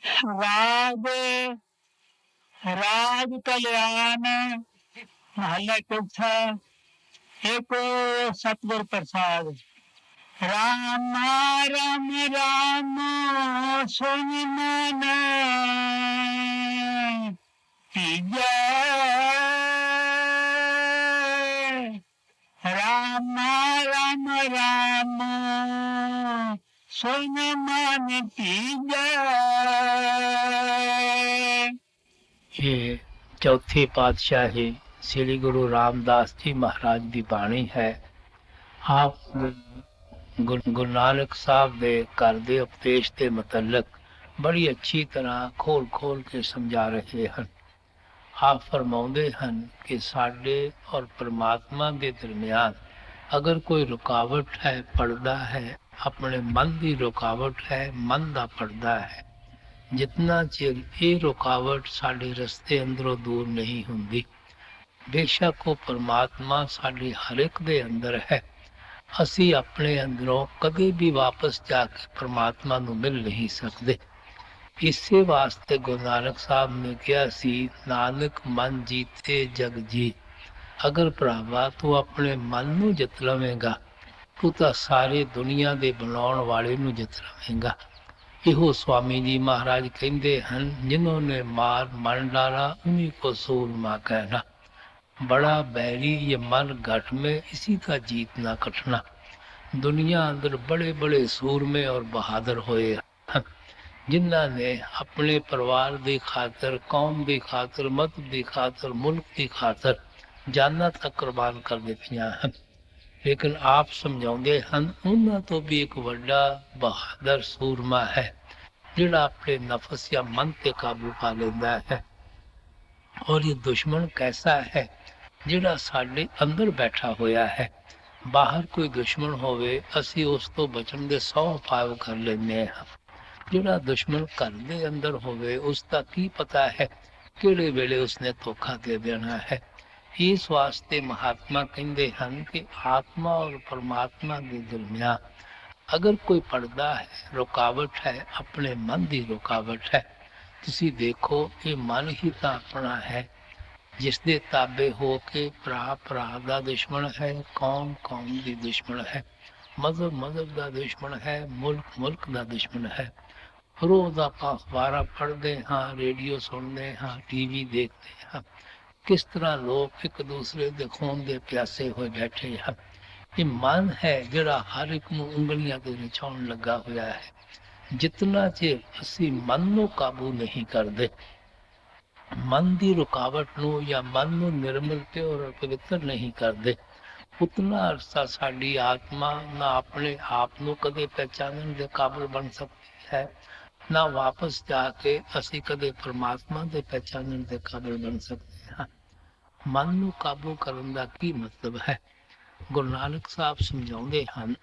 राग राग कल्याण महला चौथा। एक सतगुर प्रसाद। राम राम राम सुन मन तीजा। राम राम राम सुन मन तीजा। ये चौथी पातशाही श्री गुरु रामदास जी महाराज की बाणी है। आप गुरु नानक साहब दे घर दे उपदेश के मुतलक बड़ी अच्छी तरह खोल खोल के समझा रहे हैं। आप फरमाउंदे हैं कि साडे और परमात्मा के दरमियान अगर कोई रुकावट है, पर्दा है, अपने मन की रुकावट है, मन का पर्दा है, जितना चिर ये रुकावट साडे रस्ते अंदरों दूर नहीं हुंदी, बेशक वो परमात्मा साडी हर एक दे अंदर है, असी अपने अंदरों कभी भी वापस जाके परमात्मा नूं मिल नहीं सकते। इसे वास्ते गुरु नानक साहब ने कहा सी, नानक मन जीते जग जी। अगर भरावा तू अपने मन नूं जित लवेगा, तू तां सारे दुनिया दे बनाउण वाले नूं जित लवेगा। इहो स्वामी जी महाराज कहते हैं, जिन्होंने मार मन डाला उन्हीं को सूरमा कहना। बड़ा बैरी ये मन घट में, इसी का जीतना कटना। दुनिया अंदर बड़े बड़े सूरमे और बहादुर होए हैं, जिन्हों ने अपने परिवार की खातर, कौम की खातर, मत की खातर, मुल्क की खातर जाना तक कुर्बान कर दित्तियां हैं। लेकिन आप समझाते हैं, उन्होंने तो भी एक बड़ा बहादुर सूरमा है जिहड़ा अपने नफस या मन पे काबू पा लेंदा है। और ये दुश्मन कैसा है, जिहड़ा साडे अंदर बैठा होया है। बाहर कोई दुश्मन होवे, असी उस तो बचन दे 100 उपाय कर लेंदे हां। जिहड़ा दुश्मन घर दे अंदर होवे, उसका की पता है किहड़े वेले उसने धोखा दे देना है। इस वास्ते महात्मा कहते हैं कि आत्मा और परमात्मा के दरमियान अगर कोई पर्दा है, रुकावट है, अपने मन की रुकावट है। तुसी देखो, ये मन ही तो अपना है, जिस दे ताबे हो के भरा भरा दा दुश्मन है, कौम कौम दी दुश्मन है, मजहब मजहब दा दुश्मन है, मुल्क मुल्क दा दुश्मन है। रोज आप अखबार पढ़ते हाँ, रेडियो सुनते हाँ, टीवी देखते हाँ, किस तरह लोग एक दूसरे दे खून दे प्यासे हुए बैठे हैं। ये मन है जिहड़ा हर एक नूं उंगलियां ते नचाउण लगा होया है। जितना चिर असी मन नूं काबू नहीं करते, मन की रुकावट नूं या मन नूं निर्मल ते और पवित्र नहीं करते, उतना अरसा साडी आत्मा ना अपने आप नूं कदे पहचानण दे काबिल बन सकती है, ना वापस जाके असी कदे परमात्मा दे पहचानण दे काबिल बन सकते हैं। मन नूं काबू करन दा की मतलब है? गुरु नानक साहब समझाउंदे हन,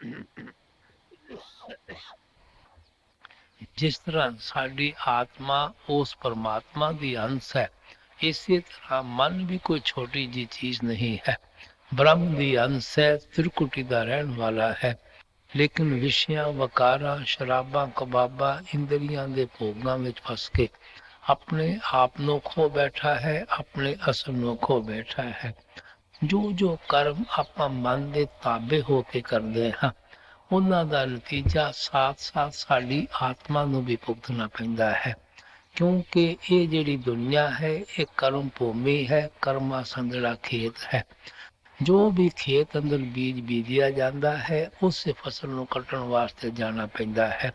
जिस तरह साडी आत्मा उस परमात्मा दी अंश है, इसी तरह मन भी कोई छोटी जी चीज नहीं है। ब्रह्म दी अंश है, त्रिकुटी दा रहन वाला है, लेकिन विषयां वकारां शराबां कबाबां इंद्रियां दे भोगां विच फस के अपने आप नूं खो बैठा है, अपने असल नूं खो बैठा है। जो जो कर्म आपां मन दे ताबे हो के करदे हां, उन्हां दा नतीजा साथ साथ साडी आत्मा नूं भी भुगतना पैंदा है। क्योंकि ये जिहड़ी दुनिया है, ये कर्म भूमि है, कर्मां संदड़ा खेत है। जो भी खेत अंदर बीज बीजिया जाता है, उससे फसल नूं कटण वास्ते जाना पैंदा है।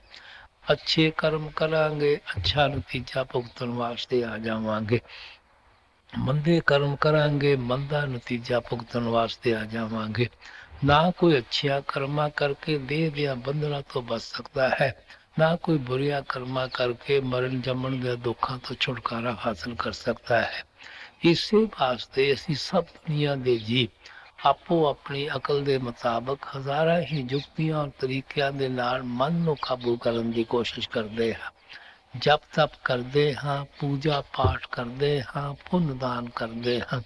अच्छे कर्म करांगे, अच्छा नतीजा भुगतण वास्ते आ जावांगे। मंदे कर्म करांगे, मंदा नतीजा भुगतण वास्ते आ जावांगे। ना कोई अच्छिया कर्मा करके देह दिया बंधना तो बच सकता है, ना कोई बुरिया कर्मा करके मरण जमण दे दुखों तो छुटकारा हासिल कर सकता है। इसे वास्ते असी सब दुनिया दे जीव आपो अपनी अकल दे मुताबिक हजारा ही जुक्तियां और तरीकियां दे नाल मन नूं काबू करन दी कोशिश करदे हां। जप तप करते हाँ, पूजा पाठ करते हाँ, पुण्य दान करते हाँ,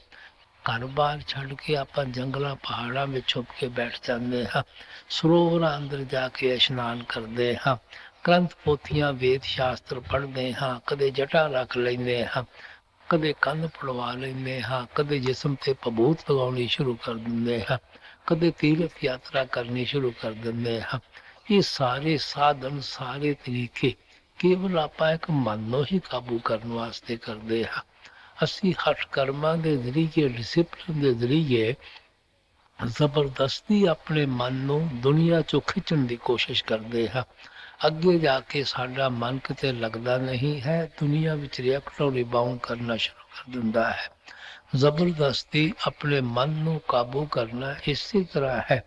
ਘਰ-ਬਾਰ ਛੱਡ ਕੇ ਆਪਾਂ ਜੰਗਲਾਂ ਪਹਾੜਾਂ ਵਿੱਚ ਛੁਪ ਕੇ ਬੈਠ ਜਾਂਦੇ ਹਾਂ। ਸਰੋਵਰਾਂ ਅੰਦਰ ਜਾ ਕੇ ਇਸ਼ਨਾਨ ਕਰਦੇ ਹਾਂ। ਗ੍ਰੰਥ ਪੋਥੀਆਂ ਵੇਦ ਸ਼ਾਸਤਰ ਪੜ੍ਹਦੇ ਹਾਂ। ਕਦੇ ਜਟਾ ਰੱਖ ਲੈਂਦੇ ਹਾਂ, ਕਦੇ ਕੰਨ ਪੜਵਾ ਲੈਂਦੇ ਹਾਂ, ਕਦੇ ਜਿਸਮ ਤੇ ਭਬੂਤ ਲਗਾਉਣੀ ਸ਼ੁਰੂ ਕਰ ਦਿੰਦੇ ਹਾਂ, ਕਦੇ ਤੀਰਥ ਯਾਤਰਾ ਕਰਨੀ ਸ਼ੁਰੂ ਕਰ ਦਿੰਦੇ ਹਾਂ। ਇਹ ਸਾਰੇ ਸਾਧਨ, ਸਾਰੇ ਤਰੀਕੇ ਕੇਵਲ ਆਪਾਂ ਇੱਕ ਮਨ ਨੂੰ ਹੀ ਕਾਬੂ ਕਰਨ ਵਾਸਤੇ ਕਰਦੇ ਹਾਂ। ਅਸੀਂ ਹੱਠ ਕਰਮਾਂ ਦੇ ਜ਼ਰੀਏ, ਡਿਸਿਪਲਿਨ ਦੇ ਜ਼ਰੀਏ ਜ਼ਬਰਦਸਤੀ ਆਪਣੇ ਮਨ ਨੂੰ ਦੁਨੀਆ ਚੋਂ ਖਿੱਚਣ ਦੀ ਕੋਸ਼ਿਸ਼ ਕਰਦੇ ਹਾਂ। ਅੱਗੇ ਜਾ ਕੇ ਸਾਡਾ ਮਨ ਕਿਤੇ ਲੱਗਦਾ ਨਹੀਂ ਹੈ, ਦੁਨੀਆ ਵਿੱਚ ਰਿਐਕਟ ਔਰ ਰਿਬਾਊਂਡ ਕਰਨਾ ਸ਼ੁਰੂ ਕਰ ਦਿੰਦਾ ਹੈ। ਜ਼ਬਰਦਸਤੀ ਆਪਣੇ ਮਨ ਨੂੰ ਕਾਬੂ ਕਰਨਾ ਇਸੇ ਤਰ੍ਹਾਂ ਹੈ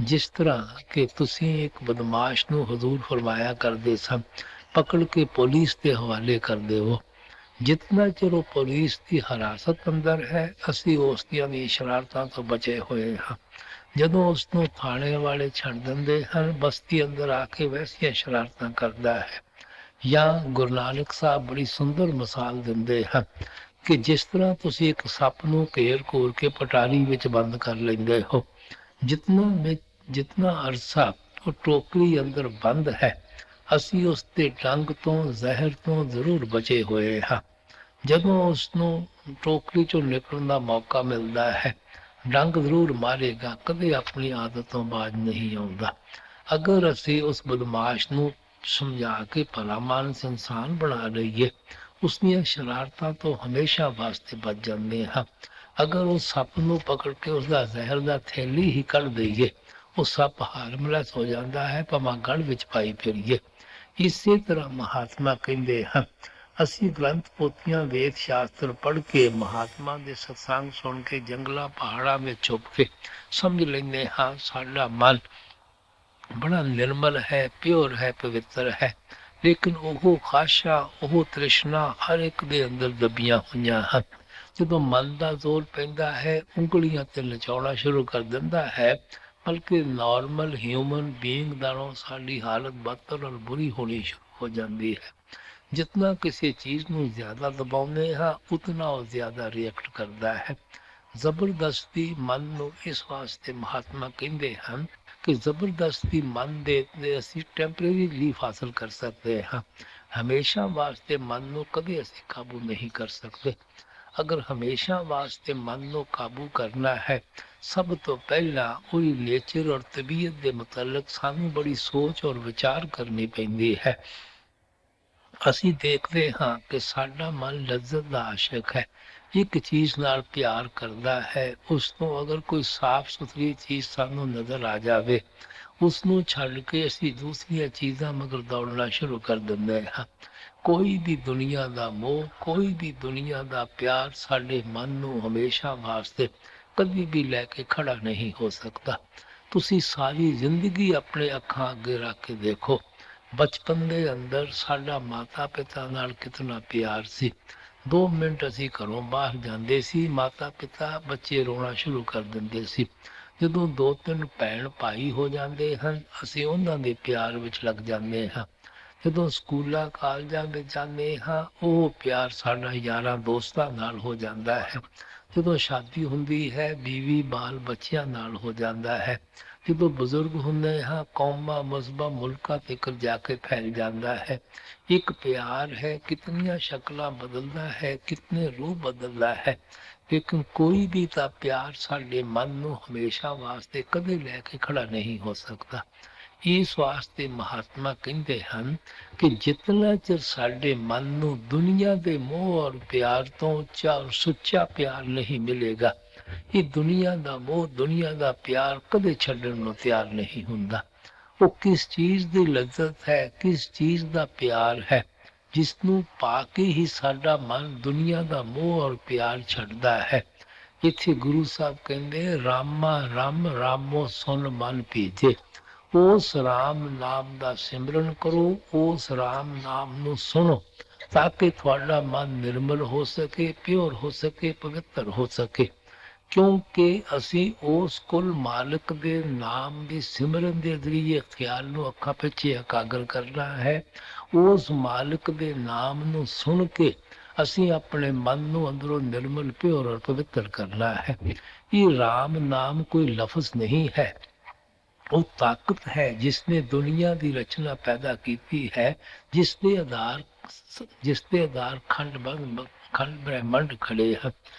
ਜਿਸ ਤਰ੍ਹਾਂ ਕਿ ਤੁਸੀਂ ਇੱਕ ਬਦਮਾਸ਼ ਨੂੰ ਹਜ਼ੂਰ ਫਰਮਾਇਆ ਕਰਦੇ ਸਨ, ਪਕੜ ਕੇ ਪੁਲਿਸ ਦੇ ਹਵਾਲੇ ਕਰਦੇ ਹੋ। ਜਿਤਨਾ ਚਿਰ ਉਹ ਪੁਲਿਸ ਦੀ ਹਿਰਾਸਤ ਅੰਦਰ ਹੈ, ਅਸੀਂ ਉਸ ਦੀਆਂ ਵੀ ਸ਼ਰਾਰਤਾਂ ਤੋਂ ਬਚੇ ਹੋਏ ਹਾਂ। ਜਦੋਂ ਉਸ ਨੂੰ ਥਾਣੇ ਵਾਲੇ ਛੱਡ ਦਿੰਦੇ ਹਨ, ਬਸਤੀ ਅੰਦਰ ਆ ਕੇ ਵੈਸੀਆਂ ਸ਼ਰਾਰਤਾਂ ਕਰਦਾ ਹੈ। ਜਾਂ ਗੁਰੂ ਨਾਨਕ ਸਾਹਿਬ ਬੜੀ ਸੁੰਦਰ ਮਿਸਾਲ ਦਿੰਦੇ ਹਨ ਕਿ ਜਿਸ ਤਰ੍ਹਾਂ ਤੁਸੀਂ ਇੱਕ ਸੱਪ ਨੂੰ ਘੇਰ ਘੂਰ ਕੇ ਪਟਾਰੀ ਵਿੱਚ ਬੰਦ ਕਰ ਲੈਂਦੇ ਹੋ, ਜਿਤਨਾ ਅਰਸਾ ਉਹ ਟੋਕਰੀ ਅੰਦਰ ਬੰਦ ਹੈ, ਅਸੀਂ ਉਸ ਦੇ ਡੰਗ ਤੋਂ, ਜ਼ਹਿਰ ਤੋਂ ਜ਼ਰੂਰ ਬਚੇ ਹੋਏ ਹਾਂ। ਜਦੋਂ ਉਸ ਨੂੰ ਟੋਕਰੀ ਚੋਂ ਨਿਕਲਣ ਦਾ ਮੌਕਾ ਮਿਲਦਾ ਹੈ, ਡੰਗ ਜ਼ਰੂਰ ਮਾਰੇਗਾ, ਕਦੇ ਆਪਣੀ ਆਦਤ ਤੋਂ ਬਾਜ਼ ਨਹੀਂ ਆਉਂਦਾ। ਅਗਰ ਅਸੀਂ ਉਸ ਬਦਮਾਸ਼ ਨੂੰ ਸਮਝਾ ਕੇ ਭਲਾ ਮਾਨਸ ਇਨਸਾਨ ਬਣਾ ਲਈਏ, ਉਸ ਦੀਆਂ ਸ਼ਰਾਰਤਾਂ ਤੋਂ ਹਮੇਸ਼ਾ ਵਾਸਤੇ ਬਚ ਜਾਂਦੇ ਹਾਂ। ਅਗਰ ਉਹ ਸੱਪ ਨੂੰ ਪਕੜ ਕੇ ਉਸਦਾ ਜ਼ਹਿਰ ਦਾ ਥੈਲੀ ਹੀ ਕੱਢ ਦਈਏ, ਉਹ ਸੱਪ ਹਾਰਮਲੈਸ ਹੋ ਜਾਂਦਾ ਹੈ, ਭਾਵੇਂ ਗਲ ਵਿੱਚ ਪਾਈ ਫਿਰੀਏ। ਇਸੇ ਤਰ੍ਹਾਂ ਮਹਾਤਮਾ ਕਹਿੰਦੇ ਹਨ, ਅਸੀਂ ਗ੍ਰੰਥ ਪੋਥੀਆਂ ਵੇਦ ਸ਼ਾਸਤਰ ਪੜ੍ਹ ਕੇ, ਮਹਾਤਮਾ ਦੇ ਸਤਸੰਗ ਸੁਣ ਕੇ, ਜੰਗਲਾਂ ਪਹਾੜਾਂ ਵਿੱਚ ਛੁਪ ਕੇ ਸਮਝ ਲੈਂਦੇ ਹਾਂ ਸਾਡਾ ਮਨ ਬੜਾ ਨਿਰਮਲ ਹੈ, ਪਿਓਰ ਹੈ, ਪਵਿੱਤਰ ਹੈ। ਲੇਕਿਨ ਉਹ ਖਾਸ਼ਾ, ਉਹ ਤ੍ਰਿਸ਼ਨਾ ਹਰ ਇੱਕ ਦੇ ਅੰਦਰ ਦੱਬੀਆਂ ਹੋਈਆਂ ਹਨ। ਜਦੋਂ ਮਨ ਦਾ ਜ਼ੋਰ ਪੈਂਦਾ ਹੈ, ਉਂਗਲੀਆਂ ਤੇ ਨਚਾਉਣਾ ਸ਼ੁਰੂ ਕਰ ਦਿੰਦਾ ਹੈ, ਬਲਕਿ ਨਾਰਮਲ ਹਿਊਮਨ ਬੀਇੰਗ ਨਾਲੋਂ ਸਾਡੀ ਹਾਲਤ ਬਦਤਰ ਔਰ ਬੁਰੀ ਹੋਣੀ ਸ਼ੁਰੂ ਹੋ ਜਾਂਦੀ ਹੈ। ਜਿਤਨਾ ਕਿਸੇ ਚੀਜ਼ ਨੂੰ ਜ਼ਿਆਦਾ ਦਬਾਉਂਦੇ ਹਾਂ, ਉਤਨਾ ਉਹ ਜ਼ਿਆਦਾ ਰਿਐਕਟ ਕਰਦਾ ਹੈ। ਜ਼ਬਰਦਸਤੀ ਮਨ ਨੂੰ ਇਸ ਵਾਸਤੇ ਮਹਾਤਮਾ ਕਹਿੰਦੇ ਹਨ ਕਿ ਜ਼ਬਰਦਸਤੀ ਮਨ ਦੇ ਅਸੀਂ ਟੈਂਪਰੇਰੀ ਰਿਲੀਫ ਹਾਸਲ ਕਰ ਸਕਦੇ ਹਾਂ। ਹਮੇਸ਼ਾ ਵਾਸਤੇ ਮਨ ਨੂੰ ਕਦੇ ਅਸੀਂ ਕਾਬੂ ਨਹੀਂ ਕਰ ਸਕਦੇ। ਅਗਰ ਹਮੇਸ਼ਾ ਵਾਸਤੇ ਮਨ ਨੂੰ ਕਾਬੂ ਕਰਨਾ ਹੈ, ਸਭ ਤੋਂ ਪਹਿਲਾਂ ਉਹਦੀ ਨੇਚਰ ਔਰ ਤਬੀਅਤ ਦੇ ਮੁਤਲਕ ਸਾਨੂੰ ਬੜੀ ਸੋਚ ਔਰ ਵਿਚਾਰ ਕਰਨੀ ਪੈਂਦੀ ਹੈ। ਅਸੀਂ ਦੇਖਦੇ ਹਾਂ ਕਿ ਸਾਡਾ ਮਨ ਲੱਜ਼ਤ ਦਾ ਆਸ਼ਿਕ ਹੈ, ਇੱਕ ਚੀਜ਼ ਨਾਲ ਪਿਆਰ ਕਰਦਾ ਹੈ। ਉਸ ਤੋਂ ਅਗਰ ਕੋਈ ਸਾਫ਼ ਸੁਥਰੀ ਚੀਜ਼ ਸਾਨੂੰ ਨਜ਼ਰ ਆ ਜਾਵੇ, ਉਸ ਨੂੰ ਛੱਡ ਕੇ ਅਸੀਂ ਦੂਸਰੀਆਂ ਚੀਜ਼ਾਂ ਮਗਰ ਦੌੜਨਾ ਸ਼ੁਰੂ ਕਰ ਦਿੰਦੇ ਹਾਂ। ਕੋਈ ਵੀ ਦੁਨੀਆ ਦਾ ਮੋਹ, ਕੋਈ ਵੀ ਦੁਨੀਆ ਦਾ ਪਿਆਰ ਸਾਡੇ ਮਨ ਨੂੰ ਹਮੇਸ਼ਾ ਵਾਸਤੇ ਕਦੀ ਵੀ ਲੈ ਕੇ ਖੜਾ ਨਹੀਂ ਹੋ ਸਕਦਾ। ਤੁਸੀਂ ਸਾਰੀ ਜ਼ਿੰਦਗੀ ਆਪਣੇ ਅੱਖਾਂ ਅੱਗੇ ਰੱਖ ਕੇ ਦੇਖੋ, ਬਚਪਨ ਦੇ ਅੰਦਰ ਸਾਡਾ ਮਾਤਾ ਪਿਤਾ ਨਾਲ ਕਿਤਨਾ ਪਿਆਰ ਸੀ। 2 ਮਿੰਟ ਅਸੀਂ ਘਰੋਂ ਬਾਹਰ ਜਾਂਦੇ ਸੀ, ਮਾਤਾ ਪਿਤਾ ਬੱਚੇ ਰੋਣਾ ਸ਼ੁਰੂ ਕਰ ਦਿੰਦੇ ਸੀ। ਜਦੋਂ 2-3 ਭੈਣ ਭਾਈ ਹੋ ਜਾਂਦੇ ਹਨ, ਅਸੀਂ ਉਹਨਾਂ ਦੇ ਪਿਆਰ ਵਿੱਚ ਲੱਗ ਜਾਂਦੇ ਹਾਂ। ਜਦੋਂ ਸਕੂਲਾਂ ਕਾਲਜਾਂ ਵਿੱਚ ਜਾਂਦੇ ਹਾਂ, ਉਹ ਪਿਆਰ ਸਾਡਾ ਯਾਰਾਂ ਦੋਸਤਾਂ ਨਾਲ ਹੋ ਜਾਂਦਾ ਹੈ। ਜਦੋਂ ਸ਼ਾਦੀ ਹੁੰਦੀ ਹੈ, ਬੀਵੀ ਬਾਲ ਬੱਚਿਆਂ ਨਾਲ ਹੋ ਜਾਂਦਾ ਹੈ। ਜਦੋਂ ਬਜ਼ੁਰਗ ਹੁੰਦੇ ਹਾਂ, ਕੌਮਾਂ ਮਜ਼ਹਬਾਂ ਮੁਲਕਾਂ ਤੱਕ ਜਾ ਕੇ ਫੈਲ ਜਾਂਦਾ ਹੈ। ਇੱਕ ਪਿਆਰ ਹੈ, ਕਿਤਨੀਆਂ ਸ਼ਕਲਾਂ ਬਦਲਦਾ ਹੈ, ਕਿਤਨੇ ਰੂਪ ਬਦਲਦਾ ਹੈ, ਲੇਕਿਨ ਕੋਈ ਵੀ ਤਾਂ ਪਿਆਰ ਸਾਡੇ ਮਨ ਨੂੰ ਹਮੇਸ਼ਾ ਵਾਸਤੇ ਕਦੇ ਲੈ ਕੇ ਖੜਾ ਨਹੀਂ ਹੋ ਸਕਦਾ। ਇਸ ਵਾਸਤੇ ਮਹਾਤਮਾ ਕਹਿੰਦੇ ਹਨ ਕਿ ਜਿਤਨਾ ਚਿਰ ਸਾਡੇ ਮਨ ਨੂੰ ਦੁਨੀਆ ਦੇ ਮੋਹ ਔਰ ਪਿਆਰ ਤੋਂ ਉੱਚਾ ਔਰ ਸੁੱਚਾ ਪਿਆਰ ਨਹੀਂ ਮਿਲੇਗਾ, ਇਹ ਦੁਨੀਆ ਦਾ ਮੋਹ, ਦੁਨੀਆ ਦਾ ਪਿਆਰ ਕਦੇ ਛੱਡਣ ਨੂੰ ਤਿਆਰ ਨਹੀਂ ਹੁੰਦਾ। ਉਹ ਕਿਸ ਚੀਜ਼ ਦੀ ਲੱਜ਼ਤ ਹੈ, ਕਿਸ ਚੀਜ਼ ਦਾ ਪਿਆਰ ਹੈ, ਜਿਸ ਨੂੰ ਪਾ ਕੇ ਹੀ ਸਾਡਾ ਮਨ ਦੁਨੀਆ ਦਾ ਮੋਹ ਔਰ ਪਿਆਰ ਛੱਡਦਾ ਹੈ। ਇੱਥੇ ਗੁਰੂ ਸਾਹਿਬ ਕਹਿੰਦੇ, ਰਾਮਾ ਰਮ ਰਾਮੋ ਸੁਨ ਮਨ ਭੀਜੇ। ਉਸ ਰਾਮ ਨਾਮ ਦਾ ਸਿਮਰਨ ਕਰੋ, ਉਸ ਰਾਮ ਨਾਮ ਨੂੰ ਸੁਣੋ, ਤਾਂ ਕਿ ਤੁਹਾਡਾ ਮਨ ਨਿਰਮਲ ਹੋ ਸਕੇ, ਪਿਓਰ ਹੋ ਸਕੇ, ਪਵਿੱਤਰ ਹੋ ਸਕੇ। ਕਿਉਂਕਿ ਅਸੀਂ ਉਸ ਕੁਲ ਮਾਲਕ ਦੇ ਨਾਮ ਦੇ ਸਿਮਰਨ ਦੇ ਜ਼ਰੀਏ ਖਿਆਲ ਨੂੰ ਅੱਖਾਂ ਪਿੱਛੇ ਇਕਾਗਰ ਕਰਨਾ ਹੈ। ਉਸ ਮਾਲਕ ਦੇ ਨਾਮ ਨੂੰ ਸੁਣ ਕੇ ਅਸੀਂ ਆਪਣੇ ਮਨ ਨੂੰ ਅੰਦਰੋਂ ਨਿਰਮਲ ਪਿਓਰ ਔਰ ਪਵਿੱਤਰ ਕਰਨਾ ਹੈ। ਇਹ ਰਾਮ ਨਾਮ ਕੋਈ ਲਫ਼ਜ਼ ਨਹੀਂ ਹੈ, ਉਹ ਤਾਕਤ ਹੈ ਜਿਸਨੇ ਦੁਨੀਆ ਦੀ ਰਚਨਾ ਪੈਦਾ ਕੀਤੀ ਹੈ, ਜਿਸ ਦੇ ਆਧਾਰ ਖੰਡ ਬ੍ਰਹਿਮੰਡ ਖੜੇ ਹਨ।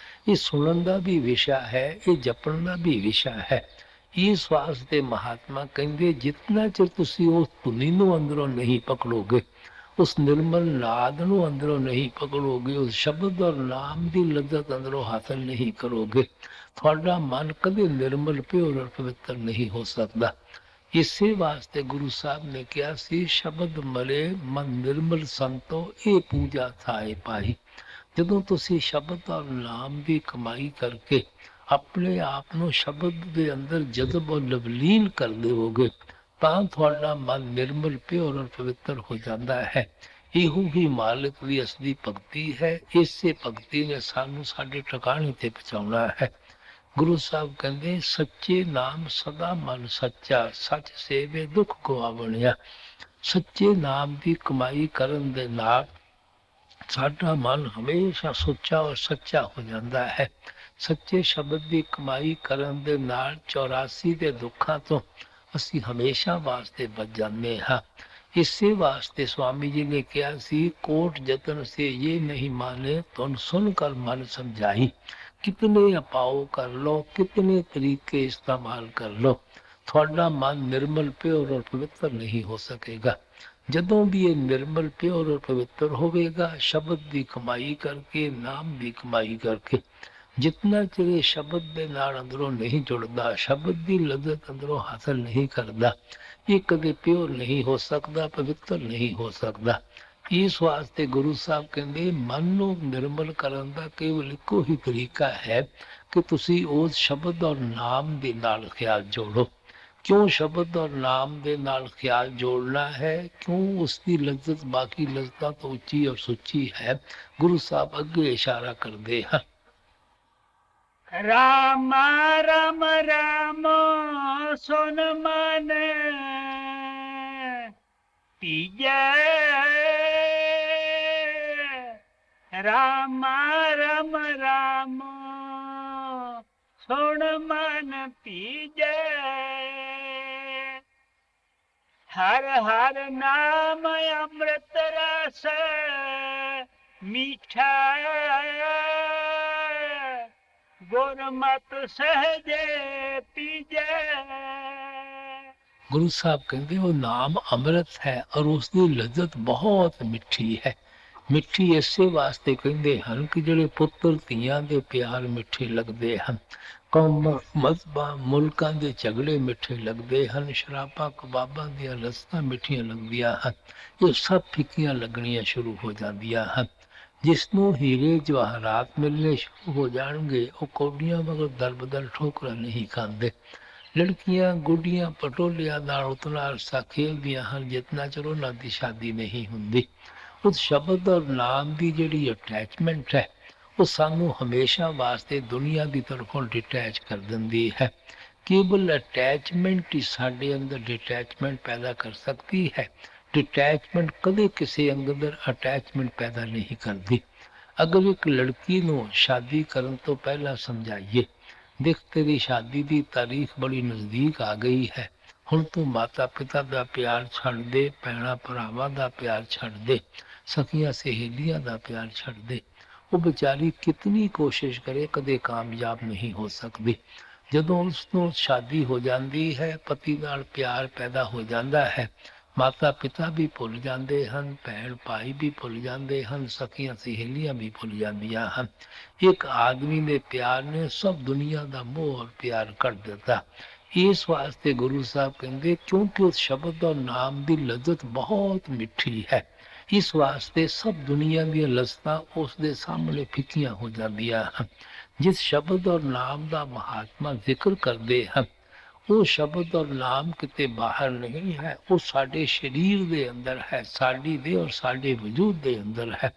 ਇਹ ਸੁਣਨ ਦਾ ਵੀ ਵਿਸ਼ਾ ਹੈ, ਇਹ ਜਪਣ ਦਾ ਵੀ ਵਿਸ਼ਾ ਹੈ। ਇਸ ਵਾਸਤੇ ਮਹਾਤਮਾ ਕਹਿੰਦੇ ਜਿਤਨਾ ਚਿਰ ਤੁਸੀਂ ਉਸ ਧੁਨੀ ਨੂੰ ਅੰਦਰੋਂ ਨਹੀਂ ਪਕੜੋਗੇ, ਉਸ ਨਿਰਮਲ ਨਾਦ ਨੂੰ ਅੰਦਰੋਂ ਨਹੀਂ ਪਕੜੋਗੇ, ਉਸ ਸ਼ਬਦ ਔਰ ਨਾਮ ਦੀ ਲੱਜ਼ਤ ਅੰਦਰੋਂ ਹਾਸਲ ਨਹੀਂ ਕਰੋਗੇ, ਤੁਹਾਡਾ ਮਨ ਕਦੇ ਨਿਰਮਲ ਪਿਓਰ ਔਰ ਪਵਿੱਤਰ ਨਹੀਂ ਹੋ ਸਕਦਾ। ਇਸੇ ਵਾਸਤੇ ਗੁਰੂ ਸਾਹਿਬ ਨੇ ਕਿਹਾ ਸੀ, ਸ਼ਬਦ ਮਲੇ ਮਨ ਨਿਰਮਲ ਸੰਤੋ ਇਹ ਪੂਜਾ ਥਾਏ ਪਾਈ। ਜਦੋਂ ਤੁਸੀਂ ਸ਼ਬਦ ਔਰ ਨਾਮ ਦੀ ਕਮਾਈ ਕਰਕੇ ਆਪਣੇ ਆਪ ਨੂੰ ਸ਼ਬਦ ਦੇ ਅੰਦਰ ਜਜ਼ਬ ਔਰ ਲਵਲੀਨ ਕਰ ਦੇਵੋਗੇ, ਤਾਂ ਤੁਹਾਡਾ ਮਨ ਨਿਰਮਲ ਪਿਓਰ ਔਰ ਪਵਿੱਤਰ ਹੋ ਜਾਂਦਾ ਹੈ। ਇਹੋ ਹੀ ਮਾਲਕ ਦੀ ਅਸਲੀ ਭਗਤੀ ਹੈ। ਇਸੇ ਭਗਤੀ ਨੇ ਸਾਨੂੰ ਸਾਡੇ ਠਿਕਾਣੇ ਤੇ ਪਹੁੰਚਾਉਣਾ ਹੈ। ਗੁਰੂ ਸਾਹਿਬ ਕਹਿੰਦੇ ਸੱਚੇ ਨਾਮ ਸਦਾ ਮਨ ਸੱਚਾ, ਸੱਚ ਸੇਵੇ ਦੁੱਖ ਗਵਾਵਣਿਆ। ਸੱਚੇ ਨਾਮ ਦੀ ਕਮਾਈ ਕਰਨ ਦੇ ਨਾਲ ਸਾਡਾ ਮਨ ਹਮੇਸ਼ਾ ਸੁੱਚਾ ਔਰ ਸੱਚਾ ਹੋ ਜਾਂਦਾ ਹੈ। ਸੱਚੇ ਸ਼ਬਦ ਦੀ ਕਮਾਈ ਕਰਨ ਦੇ ਨਾਲ 84 ਦੇ ਦੁੱਖਾਂ ਤੋਂ ਅਸੀਂ ਹਮੇਸ਼ਾ ਵਾਸਤੇ ਬਚ ਜਾਂਦੇ ਹਾਂ। ਇਸੇ ਵਾਸਤੇ ਸਵਾਮੀ ਜੀ ਨੇ ਕਿਹਾ ਸੀ, ਕੋਟ ਜਤਨ ਸੇ ਇਹ ਨਹੀਂ ਮਾਨੇ ਤੁਨ ਸੁਨ ਕਰ ਮਨ ਸਮਝਾਈ। ਕਿਤਨੇ ਉਪਾਅ ਕਰ ਲੋ, ਕਿਤਨੇ ਤਰੀਕੇ ਇਸਤੇਮਾਲ ਕਰ ਲੋ, ਤੁਹਾਡਾ ਮਨ ਨਿਰਮਲ ਪਿਓਰ ਔਰ ਪਵਿੱਤਰ ਨਹੀਂ ਹੋ ਸਕੇਗਾ। ਜਦੋਂ ਵੀ ਇਹ ਨਿਰਮਲ ਪਿਓਰ ਔਰ ਪਵਿੱਤਰ ਹੋਵੇਗਾ, ਸ਼ਬਦ ਦੀ ਕਮਾਈ ਕਰਕੇ, ਨਾਮ ਦੀ ਕਮਾਈ ਕਰਕੇ, ਜਿਤਨਾ ਚਿਰ ਇਹ ਸ਼ਬਦ ਦੇ ਨਾਲ ਅੰਦਰੋਂ ਨਹੀਂ ਜੁੜਦਾ, ਸ਼ਬਦ ਦੀ ਲੱਜ਼ਤ ਅੰਦਰੋਂ ਹਾਸਲ ਨਹੀਂ ਕਰਦਾ, ਇਹ ਕਦੇ ਪਿਓਰ ਨਹੀਂ ਹੋ ਸਕਦਾ, ਪਵਿੱਤਰ ਨਹੀਂ ਹੋ ਸਕਦਾ। ਇਸ ਵਾਸਤੇ ਗੁਰੂ ਸਾਹਿਬ ਕਹਿੰਦੇ ਮਨ ਨੂੰ ਨਿਰਮਲ ਕਰਨ ਦਾ ਕੇਵਲ ਇੱਕੋ ਹੀ ਤਰੀਕਾ ਹੈ ਕਿ ਤੁਸੀਂ ਉਸ ਸ਼ਬਦ ਔਰ ਨਾਮ ਦੇ ਨਾਲ ਖਿਆਲ ਜੋੜੋ। ਕਿਉਂ ਸ਼ਬਦ ਔਰ ਨਾਮ ਦੇ ਨਾਲ ਖਿਆਲ ਜੋੜਨਾ ਹੈ? ਕਿਉਂ ਉਸਦੀ ਲੱਜ਼ਤ ਬਾਕੀ ਲੱਜ਼ਤਾਂ ਤੋਂ ਉੱਚੀ ਔਰ ਸੁੱਚੀ ਹੈ? ਗੁਰੂ ਸਾਹਿਬ ਅੱਗੇ ਇਸ਼ਾਰਾ ਕਰਦੇ ਹਨ, ਰਾਮ ਰਾਮ ਰਾਮ ਸੁਨ ਮਨ ਪੀਜੈ, ਰਾਮ ਰਾਮ ਰਾਮ ਸੁਣ ਮਨ ਪੀਜੈ, ਹਰ ਹਰ ਨਾਮ ਅੰਮ੍ਰਿਤ ਰਸ ਮੀਠਾ, ਗੁਰਮਤਿ ਸਹਜੇ ਪੀਜੈ। ਗੁਰੂ ਸਾਹਿਬ ਕਹਿੰਦੇ ਉਹ ਨਾਮ ਅੰਮ੍ਰਿਤ ਹੈ ਔਰ ਉਸਦੀ ਲੱਜ਼ਤ ਬਹੁਤ ਮਿੱਠੀ ਹੈ। ਮਿੱਠੀ ਇਸੇ ਵਾਸਤੇ ਕਹਿੰਦੇ ਹਨ ਕਿ ਜਿਹੜੇ ਪੁੱਤਰ ਧੀਆਂ ਦੇ ਪਿਆਰ ਮਿੱਠੇ ਲੱਗਦੇ ਹਨ, ਕੌਮਾਂ ਮਜ਼ਹਬਾਂ ਮੁਲਕਾਂ ਦੇ ਝਗੜੇ ਮਿੱਠੇ ਲੱਗਦੇ ਹਨ, ਸ਼ਰਾਬਾਂ ਕਬਾਬਾਂ ਦੀਆਂ ਲੱਸਤਾਂ ਮਿੱਠੀਆਂ ਲੱਗਦੀਆਂ ਹਨ, ਇਹ ਸਭ ਫਿੱਕੀਆਂ ਲੱਗਣੀਆਂ ਸ਼ੁਰੂ ਹੋ ਜਾਂਦੀਆਂ ਹਨ। ਜਿਸ ਨੂੰ ਹੀਰੇ ਜਵਾਹਰਾਤ ਮਿਲਣੇ ਸ਼ੁਰੂ ਹੋ ਜਾਣਗੇ, ਉਹ ਕੌਡੀਆਂ ਮਗਰ ਦਰਬਦਰ ਠੋਕਰਾਂ ਨਹੀਂ ਖਾਂਦੇ। ਲੜਕੀਆਂ ਗੁੱਡੀਆਂ ਪਟੋਲਿਆਂ ਨਾਲ ਉਤਨਾ ਅਰਸਾ ਖੇਲਦੀਆਂ ਹਨ ਜਿਤਨਾ ਚਿਰ ਉਹਨਾਂ ਦੀ ਸ਼ਾਦੀ ਨਹੀਂ ਹੁੰਦੀ। ਉਸ ਸ਼ਬਦ ਔਰ ਨਾਮ ਦੀ ਜਿਹੜੀ ਅਟੈਚਮੈਂਟ ਹੈ, ਉਹ ਸਾਨੂੰ ਹਮੇਸ਼ਾ ਵਾਸਤੇ ਦੁਨੀਆ ਦੀ ਤਰਫੋਂ ਡਿਟੈਚ ਕਰ ਦਿੰਦੀ ਹੈ। ਕੇਵਲ ਅਟੈਚਮੈਂਟ ਹੀ ਸਾਡੇ ਅੰਦਰ ਡਿਟੈਚਮੈਂਟ ਪੈਦਾ ਕਰ ਸਕਦੀ ਹੈ। ਡਿਟੈਚਮੈਂਟ ਕਦੇ ਕਿਸੇ ਅੰਦਰ ਅਟੈਚਮੈਂਟ ਪੈਦਾ ਨਹੀਂ ਕਰਦੀ। ਅਗਰ ਇੱਕ ਲੜਕੀ ਨੂੰ ਸ਼ਾਦੀ ਕਰਨ ਤੋਂ ਪਹਿਲਾਂ ਸਮਝਾਈਏ, ਦੇਖ ਤੇਰੀ ਸ਼ਾਦੀ ਦੀ ਤਾਰੀਖ ਬੜੀ ਨਜ਼ਦੀਕ ਆ ਗਈ ਹੈ, ਹੁਣ ਤੂੰ ਮਾਤਾ ਪਿਤਾ ਦਾ ਪਿਆਰ ਛੱਡ ਦੇ, ਭੈਣਾਂ ਭਰਾਵਾਂ ਦਾ ਪਿਆਰ ਛੱਡ ਦੇ, ਸਖੀਆਂ ਸਹੇਲੀਆਂ ਦਾ ਪਿਆਰ ਛੱਡ ਦੇ, ਉਹ ਵਿਚਾਰੀ ਕਿਤਨੀ ਕੋਸ਼ਿਸ਼ ਕਰੇ ਕਦੇ ਕਾਮਯਾਬ ਨਹੀਂ ਹੋ ਸਕਦੀ। ਜਦੋਂ ਉਸ ਨੂੰ ਸ਼ਾਦੀ ਹੋ ਜਾਂਦੀ ਹੈ, ਪਤੀ ਨਾਲ ਪਿਆਰ ਪੈਦਾ ਹੋ ਜਾਂਦਾ ਹੈ, ਮਾਤਾ ਪਿਤਾ ਵੀ ਭੁੱਲ ਜਾਂਦੇ ਹਨ, ਭੈਣ ਭਾਈ ਵੀ ਭੁੱਲ ਜਾਂਦੇ ਹਨ, ਸਖੀਆਂ ਸਹੇਲੀਆਂ ਵੀ ਭੁੱਲ ਜਾਂਦੀਆਂ ਹਨ। ਇੱਕ ਆਦਮੀ ਦੇ ਪਿਆਰ ਨੇ ਸਭ ਦੁਨੀਆ ਦਾ ਮੋਹ ਔਰ ਪਿਆਰ ਕੱਢ ਦਿੱਤਾ। ਇਸ ਵਾਸਤੇ ਗੁਰੂ ਸਾਹਿਬ ਕਹਿੰਦੇ ਕਿਉਂਕਿ ਉਸ ਸ਼ਬਦ ਔਰ ਨਾਮ ਦੀ ਲੱਜ਼ਤ ਬਹੁਤ ਮਿੱਠੀ ਹੈ, ਇਸ ਵਾਸਤੇ ਸਭ ਦੁਨੀਆ ਦੀਆਂ ਲੱਜ਼ਤਾਂ ਉਸ ਦੇ ਸਾਹਮਣੇ ਫਿੱਕੀਆਂ ਹੋ ਜਾਂਦੀਆਂ ਹਨ। ਜਿਸ ਸ਼ਬਦ ਔਰ ਨਾਮ ਦਾ ਮਹਾਤਮਾ ਜ਼ਿਕਰ ਕਰਦੇ ਹਨ, ਉਹ ਸ਼ਬਦ ਔਰ ਨਾਮ ਕਿਤੇ ਬਾਹਰ ਨਹੀਂ ਹੈ, ਉਹ ਸਾਡੇ ਸਰੀਰ ਦੇ ਅੰਦਰ ਹੈ, ਸਾਡੀ ਦੇ ਔਰ ਸਾਡੇ ਵਜੂਦ ਦੇ ਅੰਦਰ ਹੈ।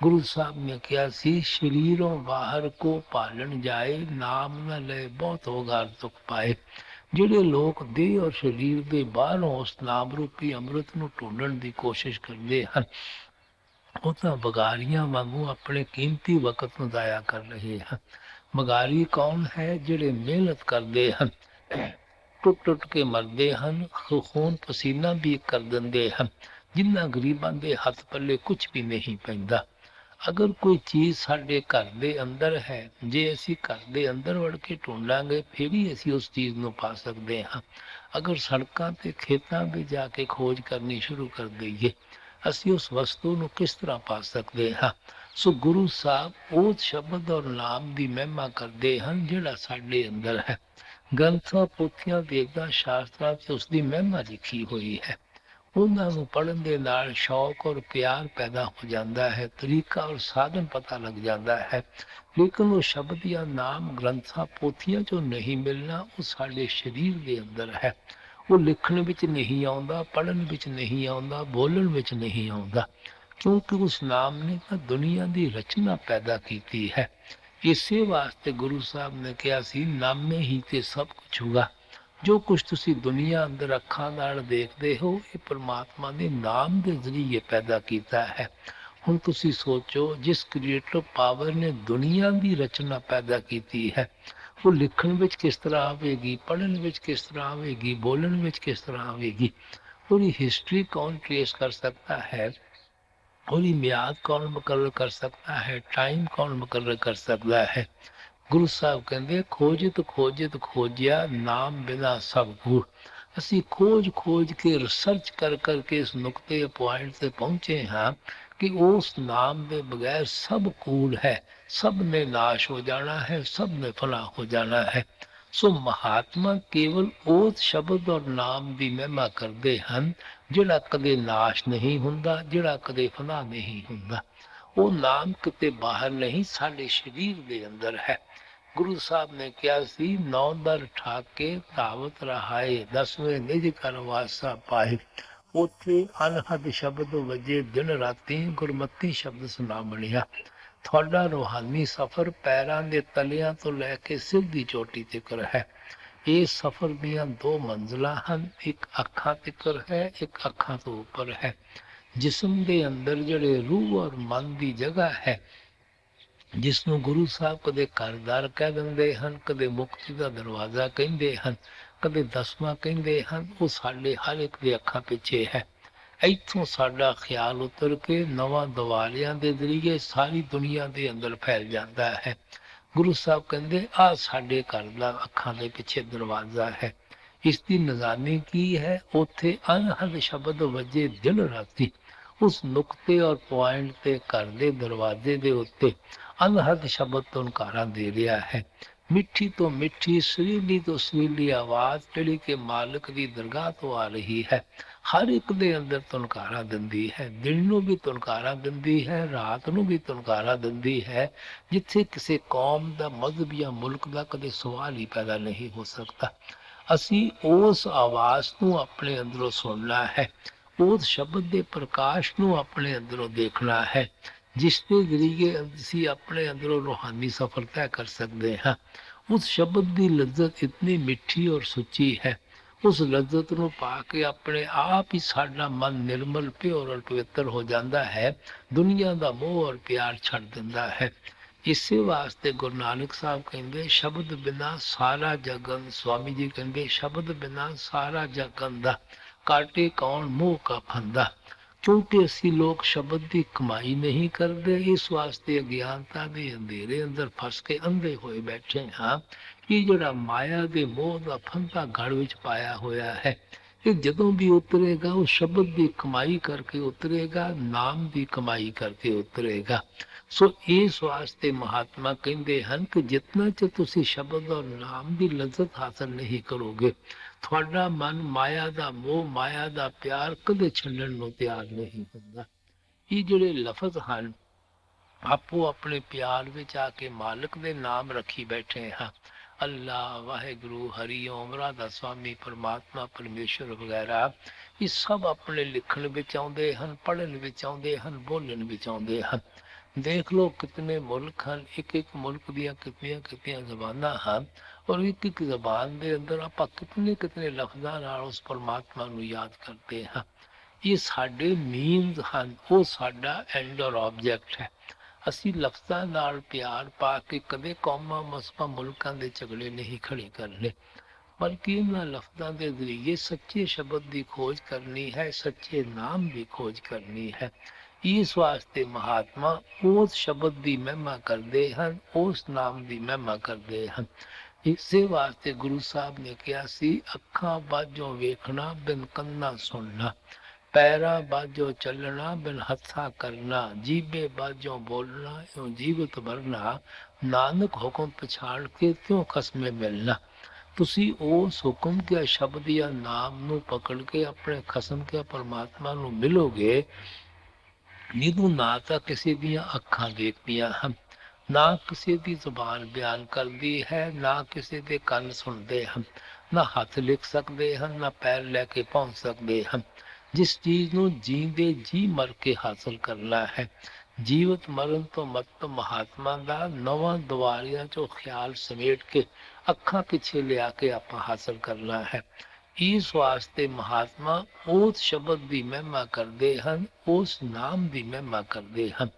ਗੁਰੂ ਸਾਹਿਬ ਨੇ ਕਿਹਾ ਸੀ, ਸਰੀਰੋਂ ਬਾਹਰ ਕੋ ਭਾਲਣ ਜਾਏ, ਨਾਮ ਨਾ ਲੈ ਬਹੁਤ ਹੋਗਾਰ ਦੁੱਖ ਪਾਏ। ਜਿਹੜੇ ਲੋਕ ਦੇਹ ਔਰ ਸਰੀਰ ਦੇ ਬਾਹਰੋਂ ਉਸ ਨਾਮ ਰੂਪੀ ਅੰਮ੍ਰਿਤ ਨੂੰ ਢੂੰਡਣ ਦੀ ਕੋਸ਼ਿਸ਼ ਕਰਦੇ ਹਨ, ਉਹ ਤਾਂ ਬਗਾਰੀਆਂ ਵਾਂਗੂ ਆਪਣੇ ਕੀਮਤੀ ਵਕਤ ਨੂੰ ਜ਼ਾਇਆ ਕਰ ਰਹੇ ਹਨ। ਬਗਾਰੀ ਕੌਣ ਹੈ? ਜਿਹੜੇ ਮਿਹਨਤ ਕਰਦੇ ਹਨ, ਟੁੱਟ ਟੁੱਟ ਕੇ ਮਰਦੇ ਹਨ, ਖੂਨ ਪਸੀਨਾ ਵੀ ਕਰ ਦਿੰਦੇ ਹਨ, ਜਿਨ੍ਹਾਂ ਗਰੀਬਾਂ ਦੇ ਹੱਥ ਪੱਲੇ ਕੁਝ ਵੀ ਨਹੀਂ ਪੈਂਦਾ। ਅਗਰ ਕੋਈ ਚੀਜ਼ ਸਾਡੇ ਘਰ ਦੇ ਅੰਦਰ ਹੈ, ਜੇ ਅਸੀਂ ਘਰ ਦੇ ਅੰਦਰ ਵੜ ਕੇ ਢੂੰਡਾਂਗੇ ਫਿਰ ਹੀ ਅਸੀਂ ਉਸ ਚੀਜ਼ ਨੂੰ ਪਾ ਸਕਦੇ ਹਾਂ। ਅਗਰ ਸੜਕਾਂ ਤੇ ਖੇਤਾਂ ਵਿੱਚ ਜਾ ਕੇ ਖੋਜ ਕਰਨੀ ਸ਼ੁਰੂ ਕਰ ਦਈਏ, ਅਸੀਂ ਉਸ ਵਸਤੂ ਨੂੰ ਕਿਸ ਤਰ੍ਹਾਂ ਪਾ ਸਕਦੇ ਹਾਂ? ਸੋ ਗੁਰੂ ਸਾਹਿਬ ਉਹ ਸ਼ਬਦ ਔਰ ਨਾਮ ਦੀ ਮਹਿਮਾ ਕਰਦੇ ਹਨ ਜਿਹੜਾ ਸਾਡੇ ਅੰਦਰ ਹੈ। ਗ੍ਰੰਥਾਂ, ਪੋਥੀਆਂ, ਵੇਦਾਂ, ਸ਼ਾਸਤਰਾਂ 'ਚ ਉਸ ਦੀ ਮਹਿਮਾ ਲਿਖੀ ਹੋਈ ਹੈ। ਉਹਨਾਂ ਨੂੰ ਪੜ੍ਹਨ ਦੇ ਨਾਲ ਸ਼ੌਕ ਔਰ ਪਿਆਰ ਪੈਦਾ ਹੋ ਜਾਂਦਾ ਹੈ, ਤਰੀਕਾ ਔਰ ਸਾਧਨ ਪਤਾ ਲੱਗ ਜਾਂਦਾ ਹੈ। ਲੇਕਿਨ ਉਹ ਸ਼ਬਦ ਜਾਂ ਨਾਮ ਗ੍ਰੰਥਾਂ, ਪੋਥੀਆਂ 'ਚੋਂ ਨਹੀਂ ਮਿਲਣਾ, ਉਹ ਸਾਡੇ ਸਰੀਰ ਦੇ ਅੰਦਰ ਹੈ। ਉਹ ਲਿਖਣ ਵਿੱਚ ਨਹੀਂ ਆਉਂਦਾ, ਪੜ੍ਹਨ ਵਿੱਚ ਨਹੀਂ ਆਉਂਦਾ, ਬੋਲਣ ਵਿੱਚ ਨਹੀਂ ਆਉਂਦਾ, ਕਿਉਂਕਿ ਉਸ ਨਾਮ ਨੇ ਤਾਂ ਦੁਨੀਆ ਦੀ ਰਚਨਾ ਪੈਦਾ ਕੀਤੀ ਹੈ। ਇਸੇ ਵਾਸਤੇ ਗੁਰੂ ਸਾਹਿਬ ਨੇ ਕਿਹਾ ਸੀ, ਨਾਮੇ ਹੀ ਤੇ ਸਭ ਕੁਝ ਹੋਗਾ। ਜੋ ਕੁਝ ਤੁਸੀਂ ਦੁਨੀਆ ਅੰਦਰ ਅੱਖਾਂ ਨਾਲ ਦੇਖਦੇ ਹੋ, ਇਹ ਪਰਮਾਤਮਾ ਨੇ ਨਾਮ ਦੇ ਜ਼ਰੀਏ ਪੈਦਾ ਕੀਤਾ ਹੈ। ਹੁਣ ਤੁਸੀਂ ਸੋਚੋ, ਜਿਸ ਕ੍ਰੀਏਟਿਵ ਪਾਵਰ ਨੇ ਦੁਨੀਆ ਦੀ ਰਚਨਾ ਪੈਦਾ ਕੀਤੀ ਹੈ, ਉਹ ਲਿਖਣ ਵਿੱਚ ਕਿਸ ਤਰ੍ਹਾਂ ਆਵੇਗੀ, ਪੜ੍ਹਨ ਵਿੱਚ ਕਿਸ ਤਰ੍ਹਾਂ ਆਵੇਗੀ, ਬੋਲਣ ਵਿੱਚ ਕਿਸ ਤਰ੍ਹਾਂ ਆਵੇਗੀ? ਉਹਦੀ ਹਿਸਟਰੀ ਕੌਣ ਟ੍ਰੇਸ ਕਰ ਸਕਦਾ ਹੈ? ਉਹਦੀ ਮਿਆਦ ਕੌਣ ਮੁਕਰਰ ਕਰ ਸਕਦਾ ਹੈ? ਟਾਈਮ ਕੌਣ ਮੁਕਰਰ ਕਰ ਸਕਦਾ ਹੈ? ਗੁਰੂ ਸਾਹਿਬ ਕਹਿੰਦੇ, ਖੋਜਿਤ ਖੋਜਿਤ ਖੋਜਿਆ, ਨਾਮ ਬਿਨਾ ਸਭ ਕੂੜ। ਅਸੀਂ ਖੋਜ ਖੋਜ ਕੇ ਰਿਸਰਚ ਕਰ ਕਰਕੇ ਇਸ ਨੁਕਤੇ ਪੁਆਇੰਟ ਤੇ ਪਹੁੰਚੇ ਹਾਂ ਕਿ ਉਸ ਨਾਮ ਦੇ ਬਗੈਰ ਸਭ ਕੂੜ ਹੈ, ਸਭ ਨੇ ਨਾਸ਼ ਹੋ ਜਾਣਾ ਹੈ, ਸਭ ਨੇ ਫਨਾ ਹੋ ਜਾਣਾ ਹੈ। ਸੋ ਮਹਾਤਮਾ ਕੇਵਲ ਉਸ ਸ਼ਬਦ ਔਰ ਨਾਮ ਦੀ ਮਹਿਮਾ ਕਰਦੇ ਹਨ ਜਿਹੜਾ ਕਦੇ ਨਾਸ਼ ਨਹੀਂ ਹੁੰਦਾ, ਜਿਹੜਾ ਕਦੇ ਫਨਾ ਨਹੀਂ ਹੁੰਦਾ। ਉਹ ਨਾਮ ਕਿਤੇ ਬਾਹਰ ਨਹੀਂ, ਸਾਡੇ ਸਰੀਰ ਦੇ ਅੰਦਰ ਹੈ। ਗੁਰੂ ਸਾਹਿਬ ਨੇ ਕਿਹਾ ਸੀ, ਨੌ ਦਰ ਠਾਕੇ ਧਾਵਤ ਰਹਾਏ, 10ਵੇਂ ਨਿਜ ਕਰ ਵਾਸਾ ਪਾਏ। ਉੱਥੇ ਅਨਹਦ ਸ਼ਬਦ ਵਜੇ ਦਿਨ ਰਾਤੀ, ਗੁਰਮਤੀ ਸ਼ਬਦ ਸੁਣਾ ਬਣਿਆ। ਤੁਹਾਡਾ ਰੂਹਾਨੀ ਸਫ਼ਰ ਪੈਰਾਂ ਦੇ ਤਲਿਆਂ ਤੋਂ ਲੈ ਕੇ ਸਿਰ ਦੀ ਚੋਟੀ ਤੱਕ ਹੈ। ਇਸ ਸਫ਼ਰ ਦੀਆਂ ਦੋ ਮੰਜ਼ਿਲਾਂ ਹਨ, ਇੱਕ ਅੱਖਾਂ ਤੱਕ ਹੈ, ਇੱਕ ਅੱਖਾਂ ਤੋਂ ਉੱਪਰ ਹੈ। ਜਿਸਮ ਦੇ ਅੰਦਰ ਜਿਹੜੇ ਰੂਹ ਔਰ ਮਨ ਦੀ ਜਗ੍ਹਾ ਹੈ, ਜਿਸ ਨੂੰ ਗੁਰੂ ਸਾਹਿਬ ਕਦੇ ਘਰ-ਦਰ ਕਹਿ ਦਿੰਦੇ ਹਨ, ਕਦੇ ਮੁਕਤੀ ਦਾ ਦਰਵਾਜ਼ਾ ਕਹਿੰਦੇ ਹਨ, ਕਦੇ 10ਵਾਂ ਕਹਿੰਦੇ ਹਨ, ਉਹ ਸਾਡੇ ਹਰ ਇੱਕ ਦੇ ਅੱਖਾਂ ਪਿੱਛੇ ਹੈ। ਇੱਥੋਂ ਸਾਡਾ ਖਿਆਲ ਉਤਰ ਕੇ ਨਵਾਂ ਦਿਵਾਲਿਆਂ ਦੇ ਜ਼ਰੀਏ ਸਾਰੀ ਦੁਨੀਆ ਦੇ ਅੰਦਰ ਫੈਲ ਜਾਂਦਾ ਹੈ। ਗੁਰੂ ਸਾਹਿਬ ਕਹਿੰਦੇ, ਆਹ ਸਾਡੇ ਘਰ ਦਾ ਅੱਖਾਂ ਦੇ ਪਿੱਛੇ ਦਰਵਾਜ਼ਾ ਹੈ। ਇਸ ਦੀ ਨਿਸ਼ਾਨੀ ਕੀ ਹੈ? ਉੱਥੇ ਅਨਹਦ ਸ਼ਬਦ ਵਜੇ ਦਿਨ ਰਾਤੀ। ਉਸ ਨੁਕਤੇ ਔਰ ਪੁਆਇੰਟ ਤੇ ਘਰ ਦੇ ਦਰਵਾਜ਼ੇ ਦੇ ਉੱਤੇ ਅਨਹਦ ਸ਼ਬਦ ਤੁਨਕਾਰਾਂ ਦੇ ਰਿਹਾ ਹੈ। ਮਿੱਠੀ ਤੋਂ ਮਿੱਠੀ, ਸੁਰੀਲੀ ਤੋਂ ਸੁਰੀਲੀ ਆਵਾਜ਼ ਜਿਹੜੀ ਕਿ ਮਾਲਕ ਦੀ ਦਰਗਾਹ ਤੋਂ ਆ ਰਹੀ ਹੈ, ਹਰ ਇੱਕ ਦੇ ਅੰਦਰ ਤੁਨਕਾਰਾਂ ਦਿੰਦੀ ਹੈ। ਦਿਨ ਨੂੰ ਵੀ ਤੁਨਕਾਰਾਂ ਦਿੰਦੀ ਹੈ, ਰਾਤ ਨੂੰ ਵੀ ਤੁਨਕਾਰਾਂ ਦਿੰਦੀ ਹੈ, ਜਿੱਥੇ ਕਿਸੇ ਕੌਮ ਦਾ, ਮਜ਼ਹਬ ਜਾਂ ਮੁਲਕ ਦਾ ਕਦੇ ਸਵਾਲ ਹੀ ਪੈਦਾ ਨਹੀਂ ਹੋ ਸਕਦਾ। ਅਸੀਂ ਉਸ ਆਵਾਜ਼ ਨੂੰ ਆਪਣੇ ਅੰਦਰੋਂ ਸੁਣਨਾ ਹੈ, ਉਸ ਸ਼ਬਦ ਦੇ ਪ੍ਰਕਾਸ਼ ਨੂੰ ਆਪਣੇ ਅੰਦਰੋਂ ਦੇਖਣਾ ਹੈ, ਜਿਸ ਦੇ ਜ਼ਰੀਏ ਅਸੀਂ ਆਪਣੇ ਅੰਦਰੋਂ ਰੂਹਾਨੀ ਸਫ਼ਰ ਤੈਅ ਕਰ ਸਕਦੇ ਹਾਂ। ਉਸ ਸ਼ਬਦ ਦੀ ਲਜ਼ਤ ਇਤਨੀ ਮਿੱਠੀ ਔਰ ਸੁੱਚੀ ਹੈ, ਉਸ ਲਜ਼ਤ ਨੂੰ ਪਾ ਕੇ ਆਪਣੇ ਆਪ ਹੀ ਸਾਡਾ ਮਨ ਨਿਰਮਲ, ਪਿਓਰ ਔਰ ਪਵਿੱਤਰ ਹੋ ਜਾਂਦਾ ਹੈ, ਦੁਨੀਆ ਦਾ ਮੋਹ ਔਰ ਪਿਆਰ ਛੱਡ ਦਿੰਦਾ ਹੈ। ਇਸੇ ਵਾਸਤੇ ਗੁਰੂ ਨਾਨਕ ਸਾਹਿਬ ਕਹਿੰਦੇ, ਸ਼ਬਦ ਬਿਨਾ ਸਾਰਾ ਜਗਨ, ਸਵਾਮੀ ਜੀ ਕਹਿੰਦੇ, ਸ਼ਬਦ ਬਿਨਾ ਸਾਰਾ ਜਗਨ ਦਾ ਕਾਟੇ ਕੌਣ ਮੋਹ ਕਾ ਫੰਦਾ। ਕਿਉਂਕਿ ਅਸੀਂ ਲੋਕ ਸ਼ਬਦ ਦੀ ਕਮਾਈ ਨਹੀਂ ਕਰਦੇ, ਇਸ ਵਾਸਤੇ ਅਗਿਆਨਤਾ ਦੇ ਅੰਧੇਰੇ ਅੰਦਰ ਫਸ ਕੇ ਅੰਧੇ ਹੋਏ ਬੈਠੇ ਹਾਂ। ਇਹ ਜਿਹੜਾ ਮਾਇਆ ਦੇ ਮੋਹ ਦਾ ਫੰਦਾ ਗੜ ਵਿੱਚ ਪਾਇਆ ਹੋਇਆ ਹੈ, ਇਹ ਜਦੋਂ ਵੀ ਉਤਰੇਗਾ ਉਹ ਸ਼ਬਦ ਦੀ ਕਮਾਈ ਕਰਕੇ ਉਤਰੇਗਾ, ਨਾਮ ਦੀ ਕਮਾਈ ਕਰਕੇ ਉਤਰੇਗਾ। ਸੋ ਇਸ ਵਾਸਤੇ ਮਹਾਤਮਾ ਕਹਿੰਦੇ ਹਨ ਕਿ ਜਿਤਨਾ ਚਿਰ ਤੁਸੀਂ ਸ਼ਬਦ ਔਰ ਨਾਮ ਦੀ ਲਜ਼ਤ ਹਾਸਲ ਨਹੀਂ ਕਰੋਗੇ, ਤੁਹਾਡਾ ਮਨ ਮਾਇਆ ਦਾ ਮੋਹ, ਮਾਇਆ ਦਾ ਪਿਆਰ ਕਦੇ ਛੱਡਣ ਨੂੰ ਤਿਆਰ ਨਹੀਂ ਹੁੰਦਾ। ਇਹ ਜਿਹੜੇ ਲਫ਼ਜ਼ ਹਨ, ਆਪੋ ਆਪਣੇ ਪਿਆਰ ਵਿੱਚ ਆ ਕੇ ਮਾਲਕ ਦੇ ਨਾਮ ਰੱਖੀ ਬੈਠੇ ਹਾਂ। ਅੱਲਾ, ਵਾਹਿਗੁਰੂ, ਹਰੀ ਓਮ, ਰਾਧਾ ਸਵਾਮੀ, ਪਰਮਾਤਮਾ, ਪਰਮੇਸ਼ਵਰ ਵਗੈਰਾ, ਇਹ ਸਭ ਆਪਣੇ ਲਿਖਣ ਵਿੱਚ ਆਉਂਦੇ ਹਨ, ਪੜ੍ਹਨ ਵਿੱਚ ਆਉਂਦੇ ਹਨ, ਬੋਲਣ ਵਿੱਚ ਆਉਂਦੇ ਹਨ। ਦੇਖ ਲਓ ਕਿਤਨੇ ਮੁਲਕ ਹਨ, ਇੱਕ ਇੱਕ ਮੁਲਕ ਦੀਆਂ ਕਿਤਨੀਆਂ ਕਿਤਨੀਆਂ ਜ਼ਬਾਨਾਂ ਹਨ, ਔਰ ਇੱਕ ਇੱਕ ਜ਼ਬਾਨ ਦੇ ਅੰਦਰ ਆਪਾਂ ਕਿਤਨੇ ਕਿਤਨੇ ਲਫ਼ਜ਼ਾਂ ਨਾਲ ਉਸ ਪਰਮਾਤਮਾ ਨੂੰ ਯਾਦ ਕਰਦੇ ਹਾਂ। ਇਹ ਸਾਡੇ ਮੀਨਸ ਹਨ, ਉਹ ਸਾਡਾ ਐਂਡ ਔਰ ਆਬਜੈਕਟ ਹੈ। ਅਸੀਂ ਲਫ਼ਜ਼ਾਂ ਨਾਲ ਪਿਆਰ ਪਾ ਕੇ ਕਦੇ ਕੌਮਾਂ ਮਸਬਾਂ ਮੁਲਕਾਂ ਦੇ ਝਗੜੇ ਨਹੀਂ ਖੜੇ ਕਰਨੇ, ਬਲਕਿ ਇਹਨਾਂ ਲਫ਼ਜ਼ਾਂ ਦੇ ਜ਼ਰੀਏ ਸੱਚੇ ਸ਼ਬਦ ਦੀ ਖੋਜ ਕਰਨੀ ਹੈ, ਸੱਚੇ ਨਾਮ ਦੀ ਖੋਜ ਕਰਨੀ ਹੈ। ਇਸ ਵਾਸਤੇ ਮਹਾਤਮਾ ਉਸ ਸ਼ਬਦ ਦੀ ਮਹਿਮਾ ਕਰਦੇ ਹਨ, ਉਸ ਨਾਮ ਦੀ ਮਹਿਮਾ ਕਰਦੇ ਹਨ। ਇਸੇ ਵਾਸਤੇ ਗੁਰੂ ਸਾਹਿਬ ਨੇ ਕਿਹਾ ਸੀ, ਅੱਖਾਂ ਬਾਝੋਂ ਵੇਖਣਾ ਬਿਨ ਕੰਨਾਂ ਸੁਣਨਾ, ਪੈਰਾਂ ਬਾਝੋਂ ਚੱਲਣਾ ਬਿਨ ਹੱਥਾਂ ਕਰਨਾ, ਜੀਭੇ ਬਾਝੋਂ ਬੋਲਣਾ ਇਉਂ ਜੀਵਤ ਭਰਨਾ, ਨਾਨਕ ਹੁਕਮ ਪਛਾਣ ਕੇ ਕਿਉਂ ਖਸਮੇ ਮਿਲਣਾ। ਤੁਸੀਂ ਉਸ ਹੁਕਮ ਕੇ ਸ਼ਬਦ ਜਾਂ ਨਾਮ ਨੂੰ ਪਕੜ ਕੇ ਆਪਣੇ ਖਸਮ ਕੇ ਪਰਮਾਤਮਾ ਨੂੰ ਮਿਲੋਗੇ, ਜਿਹਨੂੰ ਨਾ ਤਾਂ ਕਿਸੇ ਦੀਆਂ ਅੱਖਾਂ ਵੇਖਦੀਆਂ ਹਨ, ਨਾ ਕਿਸੇ ਦੀ ਜ਼ੁਬਾਨ ਬਿਆਨ ਕਰਦੀ ਹੈ, ਨਾ ਕਿਸੇ ਦੇ ਕੰਨ ਸੁਣਦੇ ਹਨ, ਨਾ ਹੱਥ ਲਿਖ ਸਕਦੇ ਹਨ, ਨਾ ਪੈਰ ਲੈ ਕੇ ਪਹੁੰਚ ਸਕਦੇ ਹਨ। ਜਿਸ ਚੀਜ਼ ਨੂੰ ਜੀਂਦੇ ਜੀ ਮਰ ਕੇ ਹਾਸਲ ਕਰਨਾ ਹੈ, ਜੀਵਤ ਮਰਨ ਤੋਂ ਮਤਲਬ ਮਹਾਤਮਾ ਦਾ ਨਵਾਂ ਦੁਆਰਿਆਂ ਚੋਂ ਖਿਆਲ ਸਮੇਟ ਕੇ ਅੱਖਾਂ ਪਿੱਛੇ ਲਿਆ ਕੇ ਆਪਾਂ ਹਾਸਲ ਕਰਨਾ ਹੈ। ਇਸ ਵਾਸਤੇ ਮਹਾਤਮਾ ਉਸ ਸ਼ਬਦ ਦੀ ਮਹਿਮਾ ਕਰਦੇ ਹਨ, ਉਸ ਨਾਮ ਦੀ ਮਹਿਮਾ ਕਰਦੇ ਹਨ।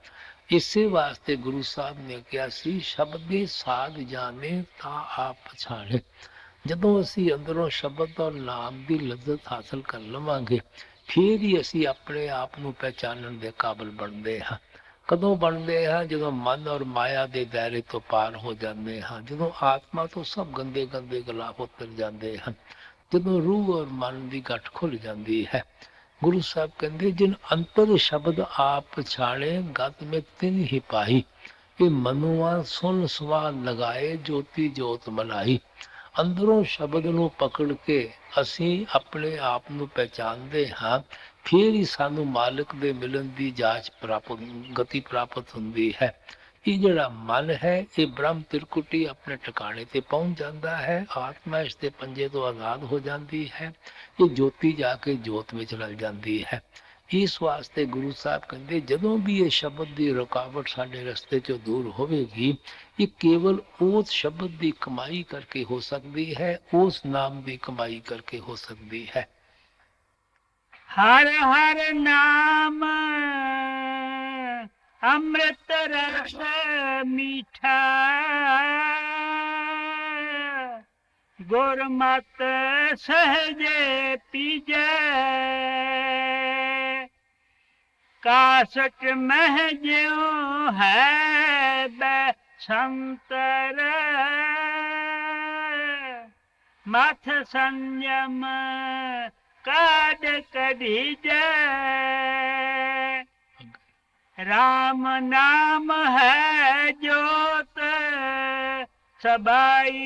ਇਸੇ ਵਾਸਤੇ ਗੁਰੂ ਸਾਹਿਬ ਨੇ ਕਿਹਾ ਸੀ, ਸ਼ਬਦੇ ਸਾਧ ਜਾਣੇ ਤਾਂ ਆਪ ਪਛਾਣੇ। ਜਦੋਂ ਅਸੀਂ ਅੰਦਰੋਂ ਸ਼ਬਦ ਔਰ ਨਾਮ ਦੀ ਲੱਜ਼ਤ ਹਾਸਲ ਕਰ ਲਵਾਂਗੇ, ਫਿਰ ਹੀ ਅਸੀਂ ਆਪਣੇ ਆਪ ਨੂੰ ਪਹਿਚਾਨਣ ਦੇ ਕਾਬਿਲ ਬਣਦੇ ਹਾਂ। ਕਦੋਂ ਬਣਦੇ ਹਾਂ? ਜਦੋਂ ਮਨ ਔਰ ਮਾਇਆ ਦੇ ਦਾਇਰੇ ਤੋਂ ਪਾਰ ਹੋ ਜਾਂਦੇ ਹਾਂ, ਜਦੋਂ ਆਤਮਾ ਤੋਂ ਸਭ ਗੰਦੇ ਗੰਦੇ ਗਲਾਫ ਉਤਰ ਜਾਂਦੇ ਹਨ, ਜਦੋਂ ਰੂਹ ਔਰ ਮਨ ਦੀ ਗੱਠ ਖੁੱਲ ਜਾਂਦੀ ਹੈ। ਗੁਰੂ ਸਾਹਿਬ ਕਹਿੰਦੇ, ਜਿਨ ਅੰਤਰ ਸ਼ਬਦ ਆਪ ਪਛਾਣੇ, ਗਤ ਮੇ ਤਿਨ ਹੀ ਪਾਈ, ਇਹ ਮਨੁਆ ਸੁਨ ਸਵਾਦ ਲਗਾਏ, ਜੋਤੀ ਜੋਤ ਮਨਾਈ। ਅੰਦਰੋਂ ਸ਼ਬਦ ਨੂੰ ਪਕੜ ਕੇ ਅਸੀਂ ਆਪਣੇ ਆਪ ਨੂੰ ਪਹਿਚਾਨਦੇ ਹਾਂ, ਫਿਰ ਹੀ ਸਾਨੂੰ ਮਾਲਕ ਦੇ ਮਿਲਣ ਦੀ ਗਤੀ ਪ੍ਰਾਪਤ ਹੁੰਦੀ ਹੈ। ਇਹ ਜਿਹੜਾ ਮਨ ਹੈ, ਇਹ ਬ੍ਰਹਮ ਤਿਰਕੁਟੀ ਆਪਣੇ ਟਿਕਾਣੇ ਤੇ ਪਹੁੰਚ ਜਾਂਦਾ ਹੈ, ਆਤਮਾ ਇਸ ਦੇ ਪੰਜੇ ਤੋਂ ਆਜ਼ਾਦ ਹੋ ਜਾਂਦੀ ਹੈ, ਇਹ ਜੋਤੀ ਜਾ ਕੇ ਜੋਤ ਵਿੱਚ ਰਲ ਜਾਂਦੀ ਹੈ। ਇਸ ਵਾਸਤੇ ਗੁਰੂ ਸਾਹਿਬ ਕਹਿੰਦੇ, ਜਦੋਂ ਵੀ ਇਹ ਸ਼ਬਦ ਦੀ ਰੁਕਾਵਟ ਸਾਡੇ ਰਸਤੇ ਚੋਂ ਦੂਰ ਹੋਵੇਗੀ, ਇਹ ਕੇਵਲ ਉਸ ਸ਼ਬਦ ਦੀ ਕਮਾਈ ਕਰਕੇ ਹੋ ਸਕਦੀ ਹੈ, ਉਸ ਨਾਮ ਦੀ ਕਮਾਈ ਕਰਕੇ ਹੋ ਸਕਦੀ ਹੈ। ਹਰ ਹਰ ਨਾਮ ਅੰਮ੍ਰਿਤ ਰਸ ਮੀਠਾ, ਗੁਰਮਤਿ ਸਹਜੇ ਪੀਜੈ, ਕਾਸਟ ਮਹਿ ਜਿਉ ਹੈ ਬੈ ਸੰਤਰ, ਮਥ ਸੰਜਮ ਕਾਢ ਕਢੀਜੈ, ਰਾਮ ਨਾਮ ਹੈ ਜੋਤ ਸਬਾਈ,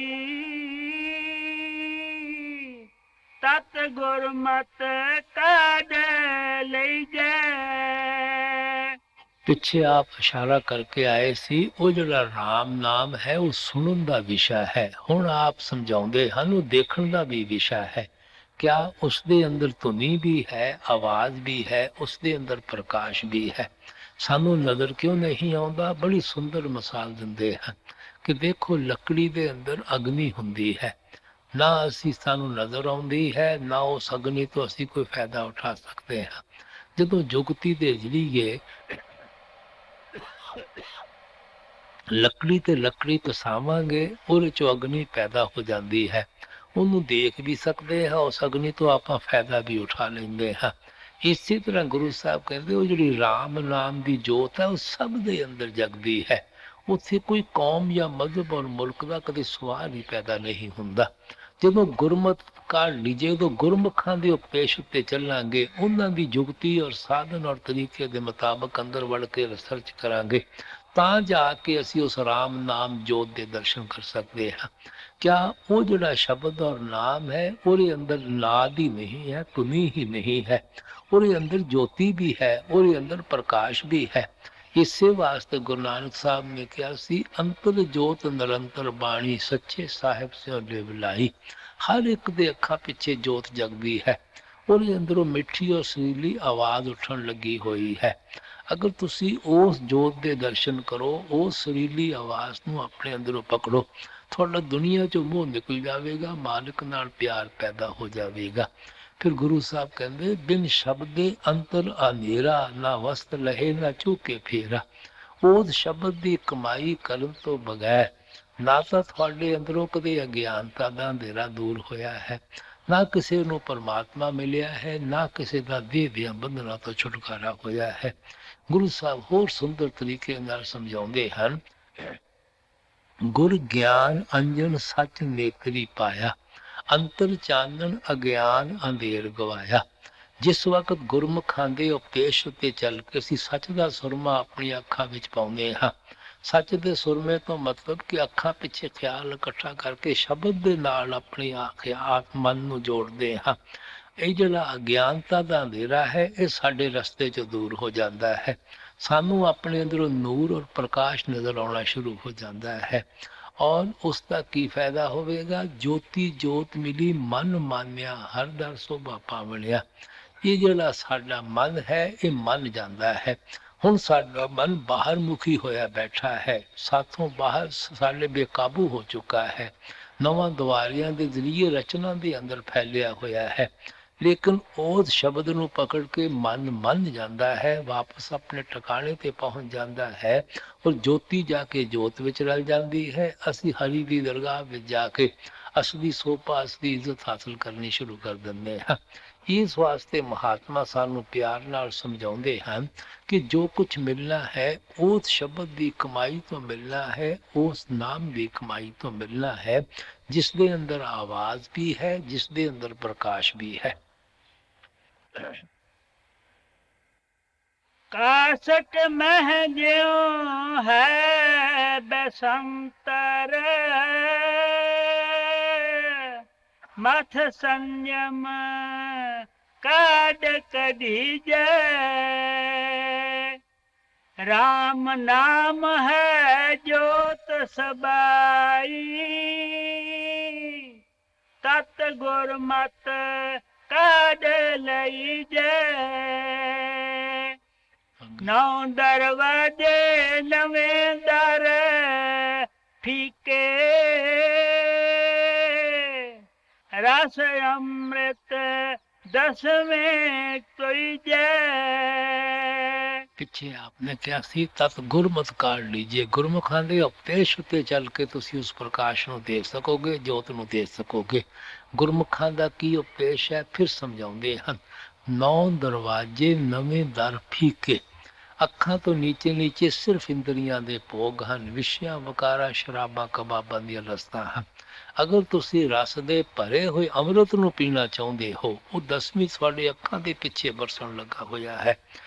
ਤਤ ਗੁਰਮਤ ਕਾਢ ਲਈਜੈ। ਪਿੱਛੇ ਆਪ ਇਸ਼ਾਰਾ ਕਰਕੇ ਆਏ ਸੀ, ਉਹ ਜਿਹੜਾ ਰਾਮ ਨਾਮ ਹੈ ਉਹ ਸੁਣਨ ਦਾ ਵਿਸ਼ਾ ਹੈ। ਹੁਣ ਆਪ ਸਮਝਾਉਂਦੇ ਹਨ, ਉਹ ਦੇਖਣ ਦਾ ਵੀ ਵਿਸ਼ਾ ਹੈ। ਕਿਆ ਉਸ ਦੇ ਅੰਦਰ ਧੁਨੀ ਵੀ ਹੈ, ਆਵਾਜ਼ ਵੀ ਹੈ, ਉਸ ਦੇ ਅੰਦਰ ਪ੍ਰਕਾਸ਼ ਵੀ ਹੈ। ਸਾਨੂੰ ਨਜ਼ਰ ਕਿਉਂ ਨਹੀਂ ਆਉਂਦਾ? ਬੜੀ ਸੁੰਦਰ ਮਿਸਾਲ ਦਿੰਦੇ ਹਨ ਕਿ ਦੇਖੋ, ਲੱਕੜੀ ਦੇ ਅੰਦਰ ਅਗਨੀ ਹੁੰਦੀ ਹੈ, ਨਾ ਅਸੀਂ ਸਾਨੂੰ ਨਜ਼ਰ ਆਉਂਦੀ ਹੈ, ਨਾ ਉਸ ਅਗਨੀ ਤੋਂ ਅਸੀਂ ਕੋਈ ਫਾਇਦਾ ਉਠਾ ਸਕਦੇ ਹਾਂ। ਜਦੋਂ ਜੁਗਤੀ ਦੇ ਜ਼ਰੀਏ ਲੱਕੜੀ ਤੇ ਲੱਕੜੀ ਪਸਾਵਾਂਗੇ, ਉਹਦੇ ਚੋਂ ਅਗਨੀ ਪੈਦਾ ਹੋ ਜਾਂਦੀ ਹੈ। ਉਹਨੂੰ ਦੇਖ ਵੀ ਸਕਦੇ ਹਾਂ, ਉਸ ਅਗਨੀ ਤੋਂ ਆਪਾਂ ਫਾਇਦਾ ਵੀ ਉਠਾ ਲੈਂਦੇ ਹਾਂ। ਇਸੇ ਤਰ੍ਹਾਂ ਗੁਰੂ ਸਾਹਿਬ ਕਹਿੰਦੇ, ਉਹ ਜਿਹੜੀ ਰਾਮ ਨਾਮ ਦੀ ਜੋਤ ਹੈ, ਉਹ ਸਭ ਦੇ ਅੰਦਰ ਜਗਦੀ ਹੈ। ਉੱਥੇ ਕੋਈ ਕੌਮ ਜਾਂ ਮਜ਼ਹਬ ਔਰ ਮੁਲਕ ਦਾ ਕਦੇ ਸਵਾਲ ਹੀ ਪੈਦਾ ਨਹੀਂ ਹੁੰਦਾ। ਜਦੋਂ ਗੁਰਮਤ ਕਾਢ ਲੀਜੇ, ਉਦੋਂ ਗੁਰਮੁਖਾਂ ਦੇ ਉਪਦੇਸ਼ ਉੱਤੇ ਚੱਲਾਂਗੇ, ਉਹਨਾਂ ਦੀ ਜੁਗਤੀ ਔਰ ਸਾਧਨ ਔਰ ਤਰੀਕੇ ਦੇ ਮੁਤਾਬਕ ਅੰਦਰ ਵੜ ਕੇ ਰਿਸਰਚ ਕਰਾਂਗੇ, ਤਾਂ ਜਾ ਕੇ ਅਸੀਂ ਉਸ ਰਾਮ ਨਾਮ ਜੋਤ ਦੇ ਦਰਸ਼ਨ ਕਰ ਸਕਦੇ ਹਾਂ। ਕਿਆ ਉਹ ਜਿਹੜਾ ਸ਼ਬਦ ਔਰ ਨਾਮ ਹੈ, ਉਹਦੇ ਅੰਦਰ ਨਾਦ ਹੀ ਨਹੀਂ ਹੈ, ਧੁਨੀ ਹੀ ਨਹੀਂ ਹੈ, ਉਹਦੇ ਅੰਦਰ ਜੋਤੀ ਵੀ ਹੈ, ਉਹਦੇ ਅੰਦਰ ਪ੍ਰਕਾਸ਼ ਵੀ ਹੈ। ਇਸੇ ਵਾਸਤੇ ਗੁਰੂ ਨਾਨਕ ਸਾਹਿਬ ਨੇ ਕਿਹਾ ਸੀ, ਅੰਤਰ ਜੋਤ ਨਿਰੰਤਰ ਬਾਣੀ, ਸੱਚੇ ਸਾਹਿਬ ਸੇ ਲਿਵ ਲਾਈ। ਹਰ ਇੱਕ ਦੇ ਅੱਖਾਂ ਪਿੱਛੇ ਜੋਤ ਜਗਦੀ ਹੈ, ਉਹਦੇ ਅੰਦਰੋਂ ਮਿੱਠੀ ਔਰ ਸੁਰੀਲੀ ਆਵਾਜ਼ ਉੱਠਣ ਲੱਗੀ ਹੋਈ ਹੈ। ਅਗਰ ਤੁਸੀਂ ਉਸ ਜੋਤ ਦੇ ਦਰਸ਼ਨ ਕਰੋ, ਉਸ ਸੁਰੀਲੀ ਆਵਾਜ਼ ਨੂੰ ਆਪਣੇ ਅੰਦਰੋਂ ਪਕੜੋ, ਤੁਹਾਡਾ ਦੁਨੀਆ ਚੋਂ ਮੋਹ ਨਿਕਲ ਜਾਵੇਗਾ, ਮਾਲਕ ਨਾਲ ਪਿਆਰ ਪੈਦਾ ਹੋ ਜਾਵੇਗਾ। ਫਿਰ ਗੁਰੂ ਸਾਹਿਬ ਕਹਿੰਦੇ ਬਿਨ ਸ਼ਬਦੇ ਅੰਤਰ ਹਨੇਰਾ, ਨਾ ਵਸਤ ਲਹੇ ਨਾ ਚੁੱਕੇ ਫੇਰਾ। ਉਸ ਸ਼ਬਦ ਦੀ ਕਮਾਈ ਕਰਨ ਤੋਂ ਬਗੈਰ ਨਾ ਤਾਂ ਤੁਹਾਡੇ ਅੰਦਰੋਂ ਕਦੇ ਅਗਿਆਨਤਾ ਦਾ ਅੰਧੇਰਾ ਦੂਰ ਹੋਇਆ ਹੈ, ਨਾ ਕਿਸੇ ਨੂੰ ਪਰਮਾਤਮਾ ਮਿਲਿਆ ਹੈ, ਨਾ ਕਿਸੇ ਦਾ ਦੇਹ ਦੀਆਂ ਬੰਧਨਾਂ ਤੋਂ ਛੁਟਕਾਰਾ ਹੋਇਆ ਹੈ। ਗੁਰੂ ਸਾਹਿਬ ਹੋਰ ਸੁੰਦਰ ਤਰੀਕੇ ਨਾਲ ਸਮਝਾਉਂਦੇ ਹਨ, ਗੁਰ ਗਿਆਨ ਅੰਜਨ ਸੱਚ ਨੇਤਰੀ ਪਾਇਆ, ਅੰਤਰ ਚਾਨਣ ਅਗਿਆਨ ਅੰਧੇਰ ਗਵਾਇਆ। ਜਿਸ ਵਕਤ ਗੁਰਮੁਖਾਂ ਦੇ ਉਪਦੇਸ਼ ਉੱਤੇ ਚੱਲ ਕੇ ਅਸੀਂ ਸੱਚ ਦਾ ਸੁਰਮਾ ਆਪਣੀਆਂ ਅੱਖਾਂ ਵਿੱਚ ਪਾਉਂਦੇ ਹਾਂ, ਸੱਚ ਦੇ ਸੁਰਮੇ ਤੋਂ ਮਤਲਬ ਕਿ ਅੱਖਾਂ ਪਿੱਛੇ ਖਿਆਲ ਇਕੱਠਾ ਕਰਕੇ ਸ਼ਬਦ ਦੇ ਨਾਲ ਆਪਣੀ ਆਪ ਮਨ ਨੂੰ ਜੋੜਦੇ ਹਾਂ, ਇਹ ਜਿਹੜਾ ਅਗਿਆਨਤਾ ਦਾ ਅੰਧੇਰਾ ਹੈ ਇਹ ਸਾਡੇ ਰਸਤੇ 'ਚੋਂ ਦੂਰ ਹੋ ਜਾਂਦਾ ਹੈ। ਸਾਨੂੰ ਆਪਣੇ ਅੰਦਰੋਂ ਨੂਰ ਔਰ ਪ੍ਰਕਾਸ਼ ਨਜ਼ਰ ਆਉਣਾ ਸ਼ੁਰੂ ਹੋ ਜਾਂਦਾ ਹੈ। ਔਰ ਉਸ ਦਾ ਕੀ ਫਾਇਦਾ ਹੋਵੇਗਾ? ਜੋਤੀ ਜੋਤ ਮਿਲੀ ਮਨ ਮਾਨਿਆ, ਹਰ ਦਰ ਸੋਭਾ ਪਾਵਣਿਆ। ਇਹ ਜਿਹੜਾ ਸਾਡਾ ਮਨ ਹੈ ਇਹ ਮੰਨ ਜਾਂਦਾ ਹੈ। ਹੁਣ ਸਾਡਾ ਮਨ ਬਾਹਰ ਮੁਖੀ ਹੋਇਆ ਬੈਠਾ ਹੈ, ਸਾਥੋਂ ਬਾਹਰ ਸਾਡੇ ਬੇਕਾਬੂ ਹੋ ਚੁੱਕਾ ਹੈ, ਨਵਾਂ ਦੁਆਰਿਆਂ ਦੇ ਜ਼ਰੀਏ ਰਚਨਾ ਦੇ ਅੰਦਰ ਫੈਲਿਆ ਹੋਇਆ ਹੈ। ਲੇਕਿਨ ਉਸ ਸ਼ਬਦ ਨੂੰ ਪਕੜ ਕੇ ਮਨ ਮੰਨ ਜਾਂਦਾ ਹੈ, ਵਾਪਸ ਆਪਣੇ ਟਿਕਾਣੇ ਤੇ ਪਹੁੰਚ ਜਾਂਦਾ ਹੈ ਔਰ ਜੋਤੀ ਜਾ ਕੇ ਜੋਤ ਵਿੱਚ ਰਲ ਜਾਂਦੀ ਹੈ। ਅਸੀਂ ਹਰੀ ਦੀ ਦਰਗਾਹ ਵਿੱਚ ਜਾ ਕੇ ਅਸਲੀ ਸੋਭਾ, ਅਸਲੀ ਇੱਜ਼ਤ ਹਾਸਲ ਕਰਨੀ ਸ਼ੁਰੂ ਕਰ ਦਿੰਦੇ ਹਾਂ। ਇਸ ਵਾਸਤੇ ਮਹਾਤਮਾ ਸਾਨੂੰ ਪਿਆਰ ਨਾਲ ਸਮਝਾਉਂਦੇ ਹਨ ਕਿ ਜੋ ਕੁਝ ਮਿਲਣਾ ਹੈ ਉਸ ਸ਼ਬਦ ਦੀ ਕਮਾਈ ਤੋਂ ਮਿਲਣਾ ਹੈ, ਉਸ ਨਾਮ ਦੀ ਕਮਾਈ ਤੋਂ ਮਿਲਣਾ ਹੈ, ਜਿਸ ਦੇ ਅੰਦਰ ਆਵਾਜ਼ ਵੀ ਹੈ, ਜਿਸ ਦੇ ਅੰਦਰ ਪ੍ਰਕਾਸ਼ ਵੀ ਹੈ। ਕਾਸਕ ਮਹਿ ਜਿਉ ਹੈ ਬਸੰਤਰ, ਮਥ ਸੰਯਮ ਕਾਢ ਕਢੀਜੈ। ਰਾਮ ਨਾਮ ਹੈ ਜੋਤ ਸਬਾਈ, ਤਤ ਗੁਰ ਮਤ ਕਾਢ ਲਈਜੈ। ਨੌ ਦਰਵਾਜੇ ਨਵੇਂ ਦਰ ਫੀਕੇ, रस अमृत दसवें कोई जय। ਪਿੱਛੇ ਆਪਨੇ ਕਿਹਾ ਸੀ ਤਤ ਗੁਰਮਤਿ ਕਾਢ ਲੀਜੀਏ। ਗੁਰਮੁਖਾਂ ਦੇ ਉਪਦੇਸ਼ ਉੱਤੇ ਚੱਲ ਕੇ ਤੁਸੀਂ ਉਸ ਪ੍ਰਕਾਸ਼ ਨੂੰ ਦੇਖ ਸਕੋਗੇ, ਜੋਤ ਨੂੰ ਦੇਖ ਸਕੋਗੇ। ਗੁਰਮੁਖਾਂ ਦਾ ਕੀ ਉਪਦੇਸ਼ ਹੈ ਫਿਰ ਸਮਝਾਉਂਦੇ ਹਨ। 9 ਦਰਵਾਜ਼ੇ ਨਵੇਂ ਦਰ ਫੀਕੇ। ਅੱਖਾਂ ਤੋਂ ਨੀਚੇ ਨੀਚੇ ਸਿਰਫ ਇੰਦਰੀਆਂ ਦੇ ਭੋਗ ਹਨ, ਵਿਸ਼ਿਆਂ ਵਕਾਰਾਂ ਸ਼ਰਾਬਾਂ ਕਬਾਬਾਂ ਦੀਆਂ ਰਸਤਾਂ ਹਨ। ਅਗਰ ਤੁਸੀਂ ਰਸ ਦੇ ਭਰੇ ਹੋਏ ਅੰਮ੍ਰਿਤ ਨੂੰ ਪੀਣਾ ਚਾਹੁੰਦੇ ਹੋ, ਉਹ 10ਵੀਂ ਤੁਹਾਡੇ ਅੱਖਾਂ ਦੇ ਪਿੱਛੇ ਬਰਸਣ ਲੱਗਾ ਹੋਇਆ ਹੈ।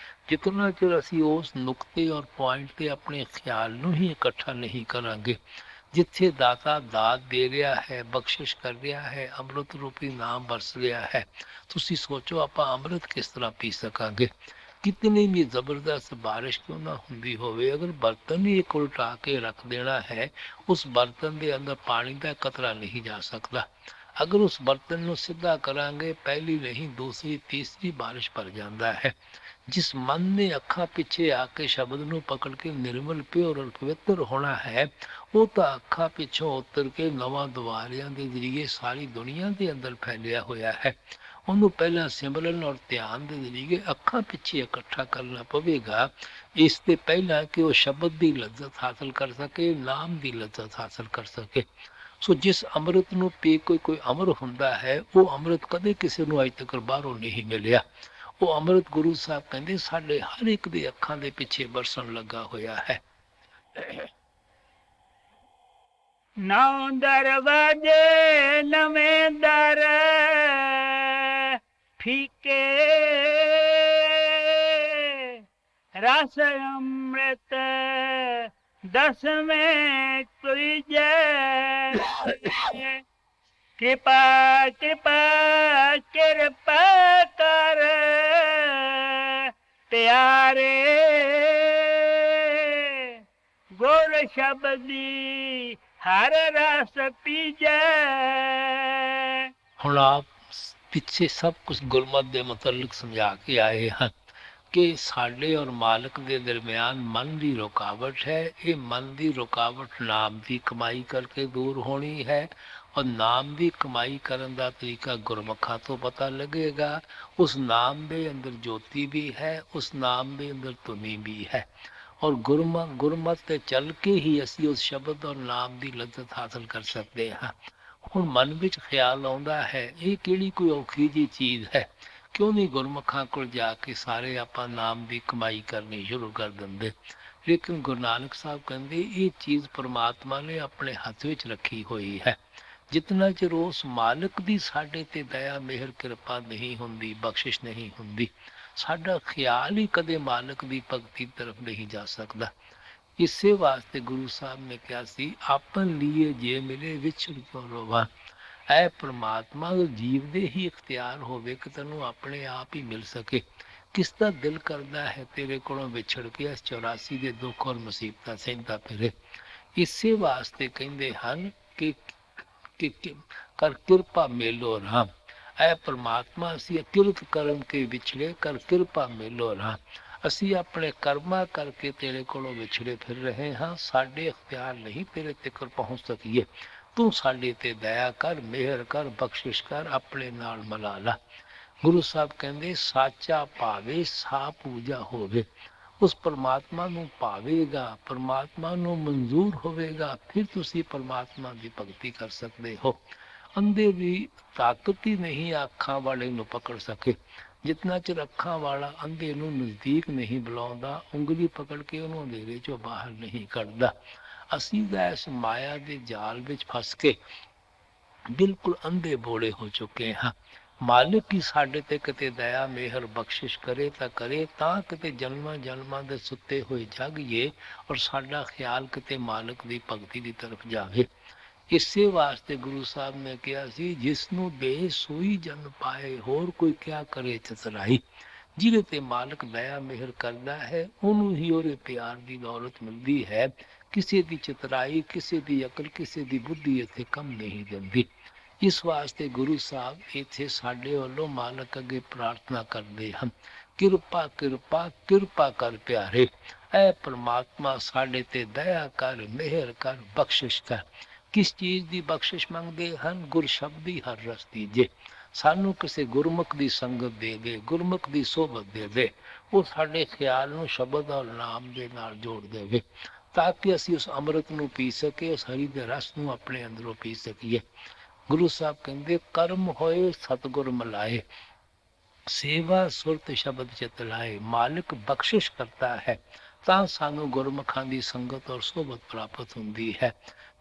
ਜਿਤਨਾ ਚਿਰ ਅਸੀਂ ਉਸ ਨੁਕਤੇ ਔਰ ਪੁਆਇੰਟ ਤੇ ਆਪਣੇ ਖਿਆਲ ਨੂੰ ਹੀ ਇਕੱਠਾ ਨਹੀਂ ਕਰਾਂਗੇ, ਜਿੱਥੇ ਦਾਤਾ ਦਾਤ ਦੇ ਰਿਹਾ ਹੈ, ਬਖਸ਼ਿਸ਼ ਕਰ ਰਿਹਾ ਹੈ, ਅੰਮ੍ਰਿਤ ਰੂਪੀ ਨਾਮ ਬਰਸ ਰਿਹਾ ਹੈ, ਤੁਸੀਂ ਸੋਚੋ ਆਪਾਂ ਅੰਮ੍ਰਿਤ ਕਿਸ ਤਰ੍ਹਾਂ ਪੀ ਸਕਾਂਗੇ। ਕਿਤਨੀ ਵੀ ਜ਼ਬਰਦਸਤ ਬਾਰਿਸ਼ ਕਿਉਂ ਨਾ ਹੁੰਦੀ ਹੋਵੇ, ਅਗਰ ਬਰਤਨ ਹੀ ਇੱਕ ਉਲਟਾ ਕੇ ਰੱਖ ਦੇਣਾ ਹੈ, ਉਸ ਬਰਤਨ ਦੇ ਅੰਦਰ ਪਾਣੀ ਦਾ ਕਤਰਾ ਨਹੀਂ ਜਾ ਸਕਦਾ। ਅਗਰ ਉਸ ਬਰਤਨ ਨੂੰ ਸਿੱਧਾ ਕਰਾਂਗੇ, ਪਹਿਲੀ ਨਹੀਂ ਦੂਸਰੀ ਤੀਸਰੀ ਬਾਰਿਸ਼ ਭਰ ਜਾਂਦਾ ਹੈ। ਜਿਸ ਮਨ ਨੇ ਅੱਖਾਂ ਪਿੱਛੇ ਆ ਕੇ ਸ਼ਬਦ ਨੂੰ ਪਕੜ ਕੇ ਨਿਰਮਲ ਪਿਓਰ ਔਰ ਪਵਿੱਤਰ ਹੋਣਾ ਹੈ, ਉਹ ਤਾਂ ਅੱਖਾਂ ਪਿੱਛੋਂ ਉਤਰ ਕੇ ਨਵਾਂ ਦੁਆਰਿਆਂ ਦੇ ਜ਼ਰੀਏ ਸਾਰੀ ਦੁਨੀਆ ਦੇ ਅੰਦਰ ਫੈਲਿਆ ਹੋਇਆ ਹੈ। ਉਹਨੂੰ ਪਹਿਲਾਂ ਸਿਮਰਨ ਔਰ ਧਿਆਨ ਦੇ ਜ਼ਰੀਏ ਅੱਖਾਂ ਪਿੱਛੇ ਇਕੱਠਾ ਕਰਨਾ ਪਵੇਗਾ, ਇਸ ਤੇ ਪਹਿਲਾਂ ਕਿ ਉਹ ਸ਼ਬਦ ਦੀ ਲੱਜ਼ਤ ਹਾਸਲ ਕਰ ਸਕੇ, ਨਾਮ ਦੀ ਲੱਜ਼ਤ ਹਾਸਲ ਕਰ ਸਕੇ। ਸੋ ਜਿਸ ਅੰਮ੍ਰਿਤ ਨੂੰ ਪੀ ਕੋਈ ਅਮਰ ਹੁੰਦਾ ਹੈ, ਉਹ ਅੰਮ੍ਰਿਤ ਕਦੇ ਕਿਸੇ ਨੂੰ ਅਜ ਤੱਕ ਬਾਹਰੋਂ ਨਹੀਂ ਮਿਲਿਆ। ਉਹ ਅੰਮ੍ਰਿਤ ਗੁਰੂ ਸਾਹਿਬ ਕਹਿੰਦੇ ਸਾਡੇ ਹਰ ਇੱਕ ਦੇ ਅੱਖਾਂ ਦੇ ਪਿੱਛੇ ਬਰਸਣ ਲੱਗਾ ਹੋਇਆ ਹੈ। 9 ਦਰਵਾਜੇ ਨਵੇਂ ਦਰ ਫੀਕੇ, ਰਸ ਅੰਮ੍ਰਿਤ ਦਸਵੇਂ ਕੋਈ ਜੈ। ਕਿਰਪਾ ਕਿਰਪਾ ਕਿਰਪਾ ਕਰ ਪਿਆਰੇ, ਗੁਰ ਸ਼ਬਦੀ ਹਰ ਰਸ ਪੀਜੈ। ਹੁਣ ਆਪ ਪਿੱਛੇ ਸਭ ਕੁਝ ਗੁਰਮਤ ਦੇ ਮੁਤਲਕ ਸਮਝਾ ਕੇ ਆਏ ਹਨ ਕਿ ਸਾਡੇ ਔਰ ਮਾਲਕ ਦੇ ਦਰਮਿਆਨ ਮਨ ਦੀ ਰੁਕਾਵਟ ਹੈ। ਇਹ ਮਨ ਦੀ ਰੁਕਾਵਟ ਨਾਮ ਦੀ ਕਮਾਈ ਕਰਕੇ ਦੂਰ ਹੋਣੀ ਹੈ ਔਰ ਨਾਮ ਦੀ ਕਮਾਈ ਕਰਨ ਦਾ ਤਰੀਕਾ ਗੁਰਮੁਖਾਂ ਤੋਂ ਪਤਾ ਲੱਗੇਗਾ। ਉਸ ਨਾਮ ਦੇ ਅੰਦਰ ਜੋਤੀ ਵੀ ਹੈ, ਉਸ ਨਾਮ ਦੇ ਅੰਦਰ ਧੁਨੀ ਵੀ ਹੈ। ਔਰ ਗੁਰਮਤਿ ਤੇ ਚੱਲ ਕੇ ਹੀ ਅਸੀਂ ਉਸ ਸ਼ਬਦ ਔਰ ਨਾਮ ਦੀ ਲੱਜ਼ਤ ਹਾਸਲ ਕਰ ਸਕਦੇ ਹਾਂ। ਹੁਣ ਮਨ ਵਿੱਚ ਖਿਆਲ ਆਉਂਦਾ ਹੈ, ਇਹ ਕਿਹੜੀ ਕੋਈ ਔਖੀ ਜਿਹੀ ਚੀਜ਼ ਹੈ, ਕਿਉਂ ਨਹੀਂ ਗੁਰਮੁਖਾਂ ਕੋਲ ਜਾ ਕੇ ਸਾਰੇ ਆਪਾਂ ਨਾਮ ਦੀ ਕਮਾਈ ਕਰਨੀ ਸ਼ੁਰੂ ਕਰ ਦਿੰਦੇ। ਲੇਕਿਨ ਗੁਰੂ ਨਾਨਕ ਸਾਹਿਬ ਕਹਿੰਦੇ ਇਹ ਚੀਜ਼ ਪਰਮਾਤਮਾ ਨੇ ਆਪਣੇ ਹੱਥ ਵਿੱਚ ਰੱਖੀ ਹੋਈ ਹੈ। ਜਿਤਨਾ ਚਿਰ ਉਸ ਮਾਲਕ ਦੀ ਸਾਡੇ ਤੇ ਦਇਆ ਮਿਹਰ ਕਿਰਪਾ ਨਹੀਂ ਹੁੰਦੀ, ਬਖਸ਼ਿਸ਼ ਨਹੀਂ ਹੁੰਦੀ, ਸਾਡਾ ਖਿਆਲ ਹੀ ਕਦੇ ਮਾਲਕ ਦੀ ਭਗਤੀ ਤਰਫ ਨਹੀਂ ਜਾ ਸਕਦਾ। ਇਸੇ ਵਾਸਤੇ ਗੁਰੂ ਸਾਹਿਬ ਨੇ ਕਿਹਾ ਸੀ, ਆਪਨ ਲੀਏ ਜੇ ਮਿਲੇ ਵਿਛੜ ਕਿਉ ਰੋਵਾ। ਐ ਪ੍ਰਮਾਤਮਾ ਜੀਵ ਦੇ ਹੀ ਇਖਤਿਆਰ ਹੋਵੇ ਕਿ ਤੈਨੂੰ ਆਪਣੇ ਆਪ ਹੀ ਮਿਲ ਸਕੇ। ਕਿਸ ਦਾ ਦਿਲ ਕਰਦਾ ਹੈ ਤੇਰੇ ਕੋਲੋਂ ਵਿਛੜ ਕੇ ਇਸ 84 ਦੇ ਦੁੱਖ ਔਰ ਮੁਸੀਬਤਾਂ ਸਹਿੰਦਾ ਫਿਰੇ। ਇਸੇ ਵਾਸਤੇ ਕਹਿੰਦੇ ਹਨ ਕਿ ਕਰ ਕਿਰਪਾ ਮੇਲੋ ਰਾਮ। ਐ ਪ੍ਰਮਾਤਮਾ ਅਸੀਂ ਕਿਰਤ ਕਰਨ ਕੇ ਵਿਛੜੇ, ਕਰ ਕਿਰਪਾ ਮੇਲੋ ਰਾਮ। ਅਸੀਂ ਆਪਣੇ ਕਰਮਾਂ ਕਰਕੇ ਤੇਰੇ ਕੋਲੋਂ ਵਿਛੜੇ ਫਿਰ ਰਹੇ ਹਾਂ, ਸਾਡੇ ਇਖਤਿਆਰ ਨਹੀਂ ਤੇਰੇ ਤੱਕ ਪਹੁੰਚ ਸਕੀਏ। ਤੂੰ ਸਾਡੇ ਤੇ ਦਇਆ ਕਰ, ਮਿਹਰ ਕਰ, ਬਖਸ਼ਿਸ਼ ਕਰ, ਆਪਣੇ ਨਾਲ ਮਿਲਾ ਲਾ। ਗੁਰੂ ਸਾਹਿਬ ਕਹਿੰਦੇ ਸਾਚਾ ਭਾਵੇ ਸਾ ਪੂਜਾ ਹੋਵੇ। ਉਸ ਪਰਮਾਤਮਾ ਨੂੰ ਭਾਵੇਗਾ, ਪਰਮਾਤਮਾ ਨੂੰ ਮਨਜ਼ੂਰ ਹੋਵੇਗਾ, ਫਿਰ ਤੁਸੀਂ ਪਰਮਾਤਮਾ ਦੀ ਭਗਤੀ ਕਰ ਸਕਦੇ ਹੋ। ਅੰਧੇ ਦੀ ਤਾਕਤ ਹੀ ਨਹੀਂ ਅੱਖਾਂ ਵਾਲੇ ਨੂੰ ਪਕੜ ਸਕੇ। ਜਿਤਨਾ ਚਿਰ ਅੱਖਾਂ ਵਾਲਾ ਅੰਧੇ ਨੂੰ ਨਜ਼ਦੀਕ ਨਹੀਂ ਬੁਲਾਉਂਦਾ, ਉਂਗਲੀ ਪਕੜ ਕੇ ਉਹਨੂੰ ਅੰਧੇਰੇ ਚੋਂ ਬਾਹਰ ਨਹੀਂ ਕੱਢਦਾ। ਅਸੀਂ ਤਾਂ ਇਸ ਮਾਇਆ ਦੇ ਜਾਲ ਵਿੱਚ ਫਸ ਕੇ ਬਿਲਕੁਲ ਅੰਧੇ ਬੋਲੇ ਹੋ ਚੁੱਕੇ ਹਾਂ। ਮਾਲਿਕ ਹੀ ਸਾਡੇ ਤੇ ਕਿਤੇ ਦਇਆ ਮਿਹਰ ਬਖਸ਼ਿਸ਼ ਕਰੇ ਤਾਂ ਕਰੇ, ਤਾਂ ਕਿਤੇ ਜਨਮਾਂ ਜਨਮਾਂ ਦੇ ਸੁੱਤੇ ਹੋਏ ਜਾਗੀਏ ਔਰ ਸਾਡਾ ਖਿਆਲ ਕਿਤੇ ਮਾਲਕ ਦੀ ਭਗਤੀ ਦੀ ਤਰਫ ਜਾਵੇ। ਇਸੇ ਵਾਸਤੇ ਗੁਰੂ ਸਾਹਿਬ ਨੇ ਕਿਹਾ ਸੀ, ਜਿਸ ਨੂੰ ਦੇ ਸੋਈ ਜਨ ਪਾਏ, ਹੋਰ ਕੋਈ ਕਿਆ ਕਰੇ ਚਤਰਾਈ। ਜਿਹਦੇ ਤੇ ਮਾਲਕ ਦਇਆ ਮਿਹਰ ਕਰਦਾ ਹੈ, ਉਹਨੂੰ ਹੀ ਉਹਦੇ ਪਿਆਰ ਦੀ ਦੌਲਤ ਮਿਲਦੀ ਹੈ। ਕਿਸੇ ਦੀ ਚਤਰਾਈ, ਕਿਸੇ ਦੀ ਅਕਲ, ਕਿਸੇ ਦੀ ਬੁੱਧੀ ਇੱਥੇ ਕੰਮ ਨਹੀਂ ਦਿੰਦੀ। ਇਸ ਵਾਸਤੇ ਗੁਰੂ ਸਾਹਿਬ ਇੱਥੇ ਸਾਡੇ ਵੱਲੋਂ ਮਾਲਕ ਅੱਗੇ ਪ੍ਰਾਰਥਨਾ ਕਰਦੇ ਹਨ, ਕਿਰਪਾ ਕਿਰਪਾ ਕਿਰਪਾ ਕਰ ਪਿਆਰੇ। ਐ ਪਰਮਾਤਮਾ ਸਾਡੇ ਤੇ ਦਇਆ ਕਰ, ਮਿਹਰ ਕਰ, ਬਖਸ਼ਿਸ਼ ਕਰ। ਕਿਸ ਚੀਜ਼ ਦੀ ਬਖਸ਼ਿਸ਼ ਮੰਗਦੇ ਹਨ? ਗੁਰ ਸ਼ਬਦੀ ਹਰ ਰਸ ਦੀਜੇ। ਸਾਨੂੰ ਕਿਸੇ ਗੁਰਮੁਖ ਦੀ ਸੰਗਤ ਦੇ ਦੇ, ਗੁਰਮੁਖ ਦੀ ਸੋਭਤ ਦੇ ਦੇ। ਉਹ ਸਾਡੇ ਖਿਆਲ ਨੂੰ ਸ਼ਬਦ ਔਰ ਨਾਮ ਦੇ ਨਾਲ ਜੋੜ ਦੇਵੇ, ਤਾਂ ਕਿ ਅਸੀਂ ਉਸ ਅੰਮ੍ਰਿਤ ਨੂੰ ਪੀ ਸਕੇ, ਉਸ ਹਰੀ ਦੇ ਰਸ ਨੂੰ ਆਪਣੇ ਅੰਦਰੋਂ ਪੀ ਸਕੀਏ। ਗੁਰੂ ਸਾਹਿਬ ਕਹਿੰਦੇ ਕਰਮ ਹੋਏ ਸਤਿਗੁਰ ਮਿਲਾਏ, ਸੇਵਾ ਸੁਰਤ ਸ਼ਬਦ ਚਿਤ ਲਾਏ। ਮਾਲਿਕ ਬਖਸ਼ਿਸ਼ ਕਰਦਾ ਹੈ ਤਾਂ ਸਾਨੂੰ ਗੁਰਮੁਖਾਂ ਦੀ ਸੰਗਤ ਔਰ ਸੋਭਤ ਪ੍ਰਾਪਤ ਹੁੰਦੀ ਹੈ।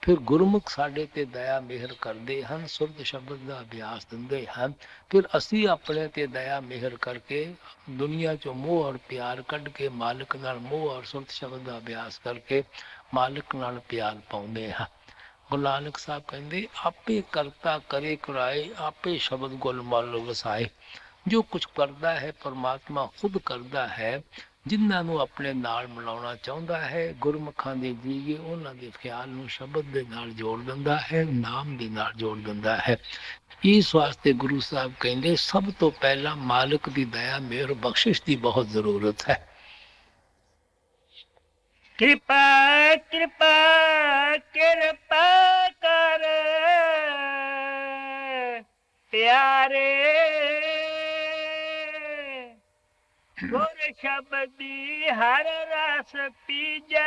ਫਿਰ ਗੁਰਮੁਖ ਸਾਡੇ ਤੇ ਦਇਆ ਮਿਹਰ ਕਰਦੇ ਹਨ, ਸੁਰਤ ਸ਼ਬਦ ਦਾ ਅਭਿਆਸ ਦਿੰਦੇ ਹਨ। ਫਿਰ ਅਸੀਂ ਆਪਣੇ ਤੇ ਦਇਆ ਮਿਹਰ ਕਰਕੇ ਦੁਨੀਆ ਚੋਂ ਮੋਹ ਔਰ ਪਿਆਰ ਕੱਢ ਕੇ ਮਾਲਕ ਨਾਲ ਮੋਹ ਔਰ ਸੁਰਤ ਸ਼ਬਦ ਦਾ ਅਭਿਆਸ ਕਰਕੇ ਮਾਲਕ ਨਾਲ ਪਿਆਰ ਪਾਉਂਦੇ ਹਾਂ। ਗੁਰੂ ਨਾਨਕ ਸਾਹਿਬ ਕਹਿੰਦੇ ਆਪੇ ਕਰਤਾ ਕਰੇ ਕਰਾਏ, ਆਪੇ ਸ਼ਬਦ ਗੁਲ ਮਲ ਵਸਾਏ। ਜੋ ਕੁਝ ਕਰਦਾ ਹੈ ਪਰਮਾਤਮਾ ਖੁਦ ਕਰਦਾ ਹੈ। ਜਿਨ੍ਹਾਂ ਨੂੰ ਆਪਣੇ ਨਾਲ ਮਿਲਾਉਣਾ ਚਾਹੁੰਦਾ ਹੈ, ਗੁਰਮੁਖਾਂ ਦੇ ਜੀਏ ਉਹਨਾਂ ਦੇ ਖਿਆਲ ਨੂੰ ਸ਼ਬਦ ਦੇ ਨਾਲ ਜੋੜ ਦਿੰਦਾ ਹੈ, ਨਾਮ ਦੇ ਨਾਲ ਜੋੜ ਦਿੰਦਾ ਹੈ। ਇਸ ਵਾਸਤੇ ਗੁਰੂ ਸਾਹਿਬ ਕਹਿੰਦੇ ਸਭ ਤੋਂ ਪਹਿਲਾਂ ਮਾਲਕ ਦੀ ਦਇਆ ਮਿਹਰ ਬਖਸ਼ਿਸ਼ ਦੀ ਬਹੁਤ ਜ਼ਰੂਰਤ ਹੈ। ਕਿਰਪਾ ਕਿਰਪਾ ਕਿਰਪਾ ਕਰ ਪਿਆਰੇ, ਗੁਰ ਸ਼ਬਦੀ ਹਰ ਰਸ ਪੀਜੈ।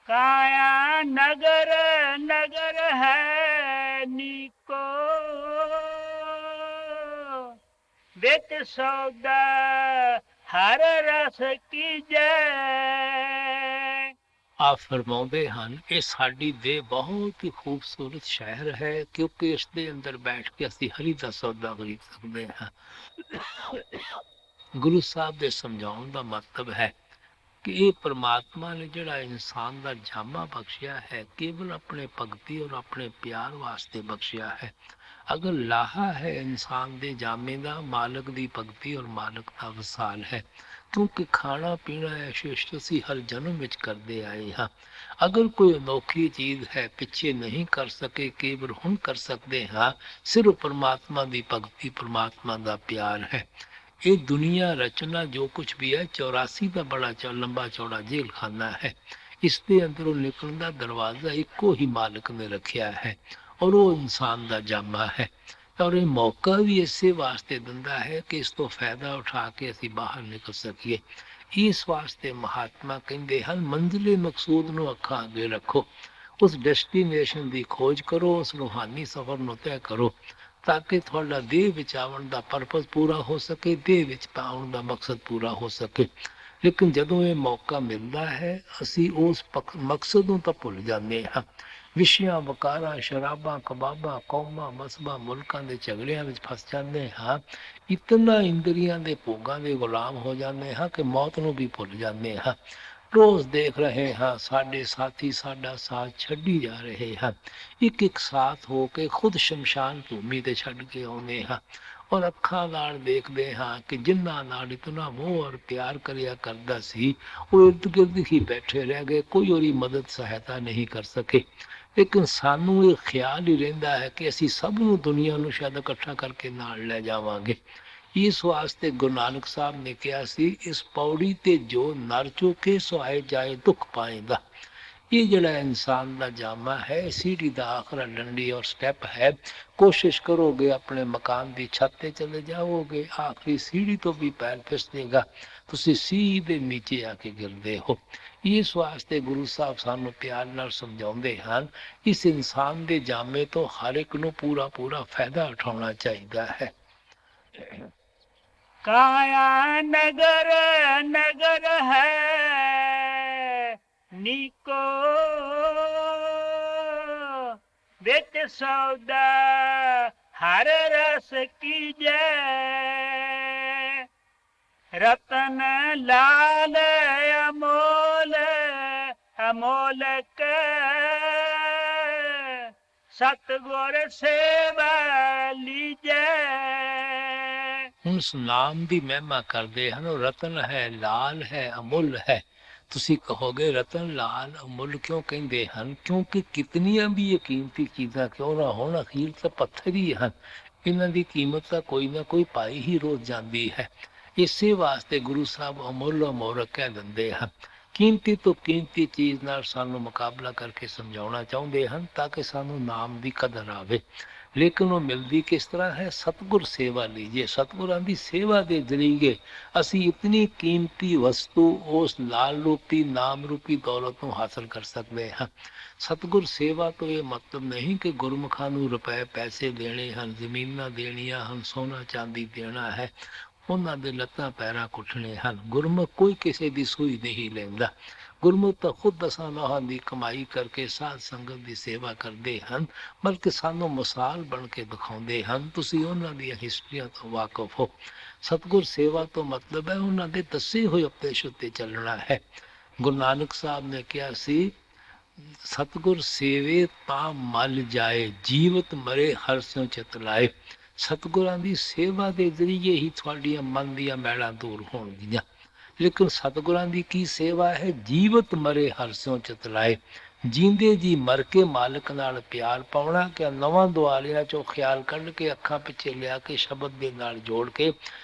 ਕਾਇਆ ਨਗਰ ਨਗਰ ਹੈ ਨੀਕੋ, ਵਿੱਚ ਸੌਦਾ ਹਰ ਰਸ ਕੀਜੈ। ਆਪ ਫਰਮਾਉਂਦੇ ਹਨ ਇਹ ਸਾਡੀ ਦੇਹ ਬਹੁਤ ਹੀ ਖੂਬਸੂਰਤ ਸ਼ਹਿਰ ਹੈ, ਕਿਉਂਕਿ ਇਸ ਦੇ ਅੰਦਰ ਬੈਠ ਕੇ ਅਸੀਂ ਹਰੀ ਦਾ ਸੌਦਾ ਖਰੀਦ ਸਕਦੇ ਹਾਂ। ਗੁਰੂ ਸਾਹਿਬ ਦੇ ਸਮਝਾਉਣ ਦਾ ਮਤਲਬ ਹੈ ਕਿ ਇਹ ਪਰਮਾਤਮਾ ਨੇ ਜਿਹੜਾ ਇਨਸਾਨ ਦਾ ਜਾਮਾ ਬਖਸ਼ਿਆ ਹੈ, ਕੇਵਲ ਆਪਣੇ ਭਗਤੀ ਔਰ ਆਪਣੇ ਪਿਆਰ ਵਾਸਤੇ ਬਖਸ਼ਿਆ ਹੈ। ਅਗਰ ਲਾਹਾ ਹੈ ਇਨਸਾਨ ਦੇ ਜਾਮੇ ਦਾ, ਮਾਲਕ ਦੀ ਭਗਤੀ ਔਰ ਮਾਲਕ ਦਾ ਵਸਾਲ ਹੈ। ਕਿਉਂਕਿ ਖਾਣਾ ਪੀਣਾ ਐਸ਼ ਅਸੀਂ ਹਰ ਜਨਮ ਵਿੱਚ ਕਰਦੇ ਆਏ ਹਾਂ। ਅਗਰ ਕੋਈ ਅਨੋਖੀ ਚੀਜ਼ ਹੈ ਪਿੱਛੇ ਨਹੀਂ ਕਰ ਸਕੇ, ਕੇਵਲ ਹੁਣ ਕਰ ਸਕਦੇ ਹਾਂ, ਸਿਰਫ ਪਰਮਾਤਮਾ ਦੀ ਭਗਤੀ, ਪਰਮਾਤਮਾ ਦਾ ਪਿਆਰ ਹੈ। ਇਹ ਦੁਨੀਆ ਰਚਨਾ ਜੋ ਕੁਝ ਵੀ ਹੈ 84 ਦਾ ਬੜਾ ਲੰਬਾ ਚੌੜਾ ਜੇਲ੍ਹ ਖਾਨਾ ਹੈ। ਇਸ ਦੇ ਅੰਦਰੋਂ ਨਿਕਲਣ ਦਾ ਦਰਵਾਜ਼ਾ ਇੱਕੋ ਹੀ ਮਾਲਕ ਨੇ ਰੱਖਿਆ ਹੈ ਔਰ ਉਹ ਇਨਸਾਨ ਦਾ ਜਾਮਾ ਹੈ। ਔਰ ਇਹ ਮੌਕਾ ਵੀ ਇਸੇ ਵਾਸਤੇ ਦਿੰਦਾ ਹੈ ਕਿ ਇਸ ਤੋਂ ਫਾਇਦਾ ਉਠਾ ਕੇ ਅਸੀਂ ਬਾਹਰ ਨਿਕਲ ਸਕੀਏ। ਇਸ ਵਾਸਤੇ ਮਹਾਤਮਾ ਕਹਿੰਦੇ ਹਨ, ਮੰਜ਼ਿਲੇ ਮਕਸੂਦ ਨੂੰ ਅੱਖਾਂ ਅੱਗੇ ਰੱਖੋ, ਉਸ ਡੈਸਟੀਨੇਸ਼ਨ ਦੀ ਖੋਜ ਕਰੋ, ਉਸ ਰੂਹਾਨੀ ਸਫ਼ਰ ਨੂੰ ਤੈਅ ਕਰੋ ਤਾਂ ਕਿ ਤੁਹਾਡਾ ਦੇਹ ਵਿੱਚ ਆਉਣ ਦਾ ਪਰਪਸ ਪੂਰਾ ਹੋ ਸਕੇ, ਦੇਹ ਵਿੱਚ ਆਉਣ ਦਾ ਮਕਸਦ ਪੂਰਾ ਹੋ ਸਕੇ। ਲੇਕਿਨ ਜਦੋਂ ਇਹ ਮੌਕਾ ਮਿਲਦਾ ਹੈ ਅਸੀਂ ਉਸ ਮਕਸਦ ਨੂੰ ਤਾਂ ਭੁੱਲ ਜਾਂਦੇ ਹਾਂ। ਵਿਸ਼ਿਆਂ, ਵਕਾਰਾਂ, ਸ਼ਰਾਬਾਂ, ਕਬਾਬਾਂ, ਕੌਮਾਂ, ਮਸਬਾਂ, ਮੁਲਕਾਂ ਦੇ ਝਗੜਿਆਂ ਵਿੱਚ ਫਸ ਜਾਂਦੇ ਹਾਂ। ਇਤਨਾ ਇੰਦਰੀਆਂ ਦੇ ਭੋਗਾਂ ਦੇ ਗੁਲਾਮ ਹੋ ਜਾਂਦੇ ਹਾਂ ਕਿ ਮੌਤ ਨੂੰ ਵੀ ਭੁੱਲ ਜਾਂਦੇ ਹਾਂ। ਰੋਜ਼ ਦੇਖ ਰਹੇ ਹਾਂ ਸਾਡੇ ਸਾਥੀ ਸਾਡਾ ਸਾਥ ਛੱਡੀ ਜਾ ਰਹੇ ਹਨ। ਇੱਕ ਇੱਕ ਸਾਥ ਹੋ ਕੇ ਖੁਦ ਸ਼ਮਸ਼ਾਨ ਭੂਮੀ ਤੇ ਛੱਡ ਕੇ ਆਉਂਦੇ ਹਾਂ ਔਰ ਅੱਖਾਂ ਨਾਲ ਦੇਖਦੇ ਹਾਂ ਕਿ ਜਿਨ੍ਹਾਂ ਨਾਲ ਇਤਨਾ ਮੋਹ ਔਰ ਪਿਆਰ ਕਰਿਆ ਕਰਦਾ ਸੀ ਉਹ ਇਰਦ ਗਿਰਦ ਹੀ ਬੈਠੇ ਰਹਿ ਗਏ, ਕੋਈ ਉਹਦੀ ਮਦਦ ਸਹਾਇਤਾ ਨਹੀਂ ਕਰ ਸਕੇ। ਲੇਕਿਨ ਸਾਨੂੰ ਇਹ ਖਿਆਲ ਹੀ ਰਹਿੰਦਾ ਹੈ ਕਿ ਅਸੀਂ ਸਭ ਨੂੰ, ਦੁਨੀਆ ਨੂੰ ਸ਼ਾਇਦ ਇਕੱਠਾ ਕਰਕੇ ਨਾਲ ਲੈ ਜਾਵਾਂਗੇ। ਇਸ ਵਾਸਤੇ ਗੁਰੂ ਨਾਨਕ ਸਾਹਿਬ ਨੇ ਕਿਹਾ ਸੀ, ਇਸ ਪੌੜੀ ਤੇ ਜੋ ਨਰ ਚੁਕੇ ਸੋ ਆਏ ਜਾਏ ਦੁੱਖ ਪਾਏਗਾ। ਇਹ ਜਿਹੜਾ ਇਨਸਾਨ ਦਾ ਜਾਮਾ ਹੈ, ਸੀढ़ी ਦਾ ਆਖਰਾ ਡੰਡੀ ਔਰ ਸਟੈਪ ਹੈ। ਕੋਸ਼ਿਸ਼ ਕਰੋਗੇ ਆਪਣੇ ਮਕਾਨ ਦੀ ਛੱਤ ਤੇ ਚਲੇ ਜਾਓਗੇ, ਆਖਰੀ ਸੀढ़ी ਤੋਂ ਵੀ ਪੈਰ ਫਿਸਲੇਗਾ, ਤੁਸੀਂ ਸਿੱਧੇ ਨੀਚੇ ਆ ਕੇ ਗਿਰਦੇ ਹੋ। ਇਸ ਵਾਸਤੇ ਗੁਰੂ ਸਾਹਿਬ ਸਾਨੂੰ ਪਿਆਰ ਨਾਲ ਸਮਝਾਉਂਦੇ ਹਨ, ਇਸ ਇਨਸਾਨ ਦੇ ਜਾਮੇ ਤੋਂ ਹਰ ਇੱਕ ਨੂੰ ਪੂਰਾ ਪੂਰਾ ਫਾਇਦਾ ਉਠਾਉਣਾ ਚਾਹੀਦਾ ਹੈ। ਕਾਇਆ ਨਗਰ ਨਗਰ ਹੈ ਨੀਕੋ, ਵਿੱਚ ਸੌਦਾ ਹਰ ਰਸ ਕੀਜੈ, ਰਤਨ ਲਾਲ ਅਮੋਲ ਅਮੋਲਕ, ਸਤਿਗੁਰ ਸੇਵਾ ਲੀਜੈ। ਹੁਣ ਉਸ ਨਾਮ ਦੀ ਮਹਿਮਾ ਕਰਦੇ ਹਨ, ਉਹ ਰਤਨ ਹੈ, ਲਾਲ ਹੈ, ਅਮੁੱਲ ਹੈ। ਤੁਸੀਂ ਕਹੋਗੇ ਰਤਨ ਲਾਲ ਅਮੁੱਲ ਕਿਉਂ ਕਹਿੰਦੇ ਹਨ? ਕਿਉਂਕਿ ਕਿਤਨੀਆਂ ਵੀ ਇਹ ਕੀਮਤੀ ਚੀਜ਼ਾਂ ਕਿਉਂ ਨਾ ਹੋਣ, ਅਖੀਰ ਤਾਂ ਪੱਥਰ ਹੀ ਹਨ। ਇਹਨਾਂ ਦੀ ਕੀਮਤ ਤਾਂ ਕੋਈ ਨਾ ਕੋਈ ਪਾਈ ਹੀ ਰੋਜ਼ ਜਾਂਦੀ ਹੈ। ਇਸੇ ਵਾਸਤੇ ਗੁਰੂ ਸਾਹਿਬ ਅਮੁੱਲ ਅਮੋਲਕ ਕਹਿ ਦਿੰਦੇ ਹਨ। ਕੀਮਤੀ ਤੋਂ ਕੀਮਤੀ ਚੀਜ਼ ਨਾਲ ਸਾਨੂੰ ਮੁਕਾਬਲਾ ਕਰਕੇ ਸਮਝਾਉਣਾ ਚਾਹੁੰਦੇ ਹਨ ਤਾਂ ਕਿ ਸਾਨੂੰ ਨਾਮ ਦੀ ਕਦਰ ਆਵੇ। ਲੇਕਿਨ ਉਹ ਮਿਲਦੀ ਕਿਸ ਤਰ੍ਹਾਂ ਹੈ? ਸਤਿਗੁਰ ਸੇਵਾ ਲੀਜੇ। ਸਤਿਗੁਰਾਂ ਦੀ ਸੇਵਾ ਦੇ ਜ਼ਰੀਏ ਅਸੀਂ ਇਤਨੀ ਕੀਮਤੀ ਵਸਤੂ, ਉਸ ਲਾਲ ਰੂਪੀ ਨਾਮ ਰੂਪੀ ਦੌਲਤ ਨੂੰ ਹਾਸਲ ਕਰ ਸਕਦੇ ਹਾਂ। ਸਤਿਗੁਰ ਸੇਵਾ ਤੋਂ ਇਹ ਮਤਲਬ ਨਹੀਂ ਕਿ ਗੁਰਮੁਖਾਂ ਨੂੰ ਰੁਪਏ ਪੈਸੇ ਦੇਣੇ ਹਨ, ਜ਼ਮੀਨਾਂ ਦੇਣੀਆਂ ਹਨ, ਸੋਨਾ ਚਾਂਦੀ ਦੇਣਾ ਹੈ, ਉਹਨਾਂ ਦੇ ਲੱਤਾਂ ਪੈਰਾਂ ਕੁੱਟਣੇ ਹਨ। ਗੁਰਮੁਖ ਕੋਈ ਕਿਸੇ ਦੀ ਸੂਈ ਨਹੀਂ ਲੈਂਦਾ। ਗੁਰਮੁਖ ਤਾਂ ਖੁਦ ਦਸਾਂ ਨੌਹਾਂ ਦੀ ਕਮਾਈ ਕਰਕੇ ਸਾਧ ਸੰਗਤ ਦੀ ਸੇਵਾ ਕਰਦੇ ਹਨ, ਬਲਕਿ ਸਾਨੂੰ ਮਿਸਾਲ ਬਣ ਕੇ ਦਿਖਾਉਂਦੇ ਹਨ। ਤੁਸੀਂ ਉਹਨਾਂ ਦੀਆਂ ਹਿਸਟਰੀਆਂ ਤੋਂ ਵਾਕਫ ਹੋ। ਸਤਿਗੁਰ ਸੇਵਾ ਤੋਂ ਮਤਲਬ ਹੈ ਉਹਨਾਂ ਦੇ ਦੱਸੇ ਹੋਏ ਉਪਦੇਸ਼ ਉੱਤੇ ਚੱਲਣਾ ਹੈ। ਗੁਰੂ ਨਾਨਕ ਸਾਹਿਬ ਨੇ ਕਿਹਾ ਸੀ, ਸਤਿਗੁਰ ਸੇਵੇ ਤਾਂ ਮਲ ਜਾਏ, ਜੀਵਤ ਮਰੇ ਹਰ ਸਿਉ ਚਿਤ ਲਾਏ। ਸਤਿਗੁਰਾਂ ਦੀ ਸੇਵਾ ਦੇ ਜ਼ਰੀਏ ਹੀ ਤੁਹਾਡੀਆਂ ਮਨ ਦੀਆਂ ਮੈਲਾਂ ਦੂਰ ਹੋਣਗੀਆਂ। ਲੇਕਿਨ ਸਤਿਗੁਰਾਂ ਦੀ ਕੀ ਸੇਵਾ ਹੈ? ਜੀਵਤ ਮਰੇ ਹਰ ਸਿਉ ਚਿਤ ਲਾਏ। ਜੀਂਦੇ ਜੀ ਮਰ ਕੇ ਮਾਲਕ ਨਾਲ ਪਿਆਰ ਪਾਉਣਾ, ਕਿ ਨਵਾਂ ਦੁਆਰਿਆਂ ਚੋਂ ਖਿਆਲ ਕੱਢ ਕੇ ਅੱਖਾਂ ਪਿੱਛੇ ਲਿਆ ਕੇ ਸ਼ਬਦ ਦੇ ਨਾਲ ਜੋੜ ਕੇ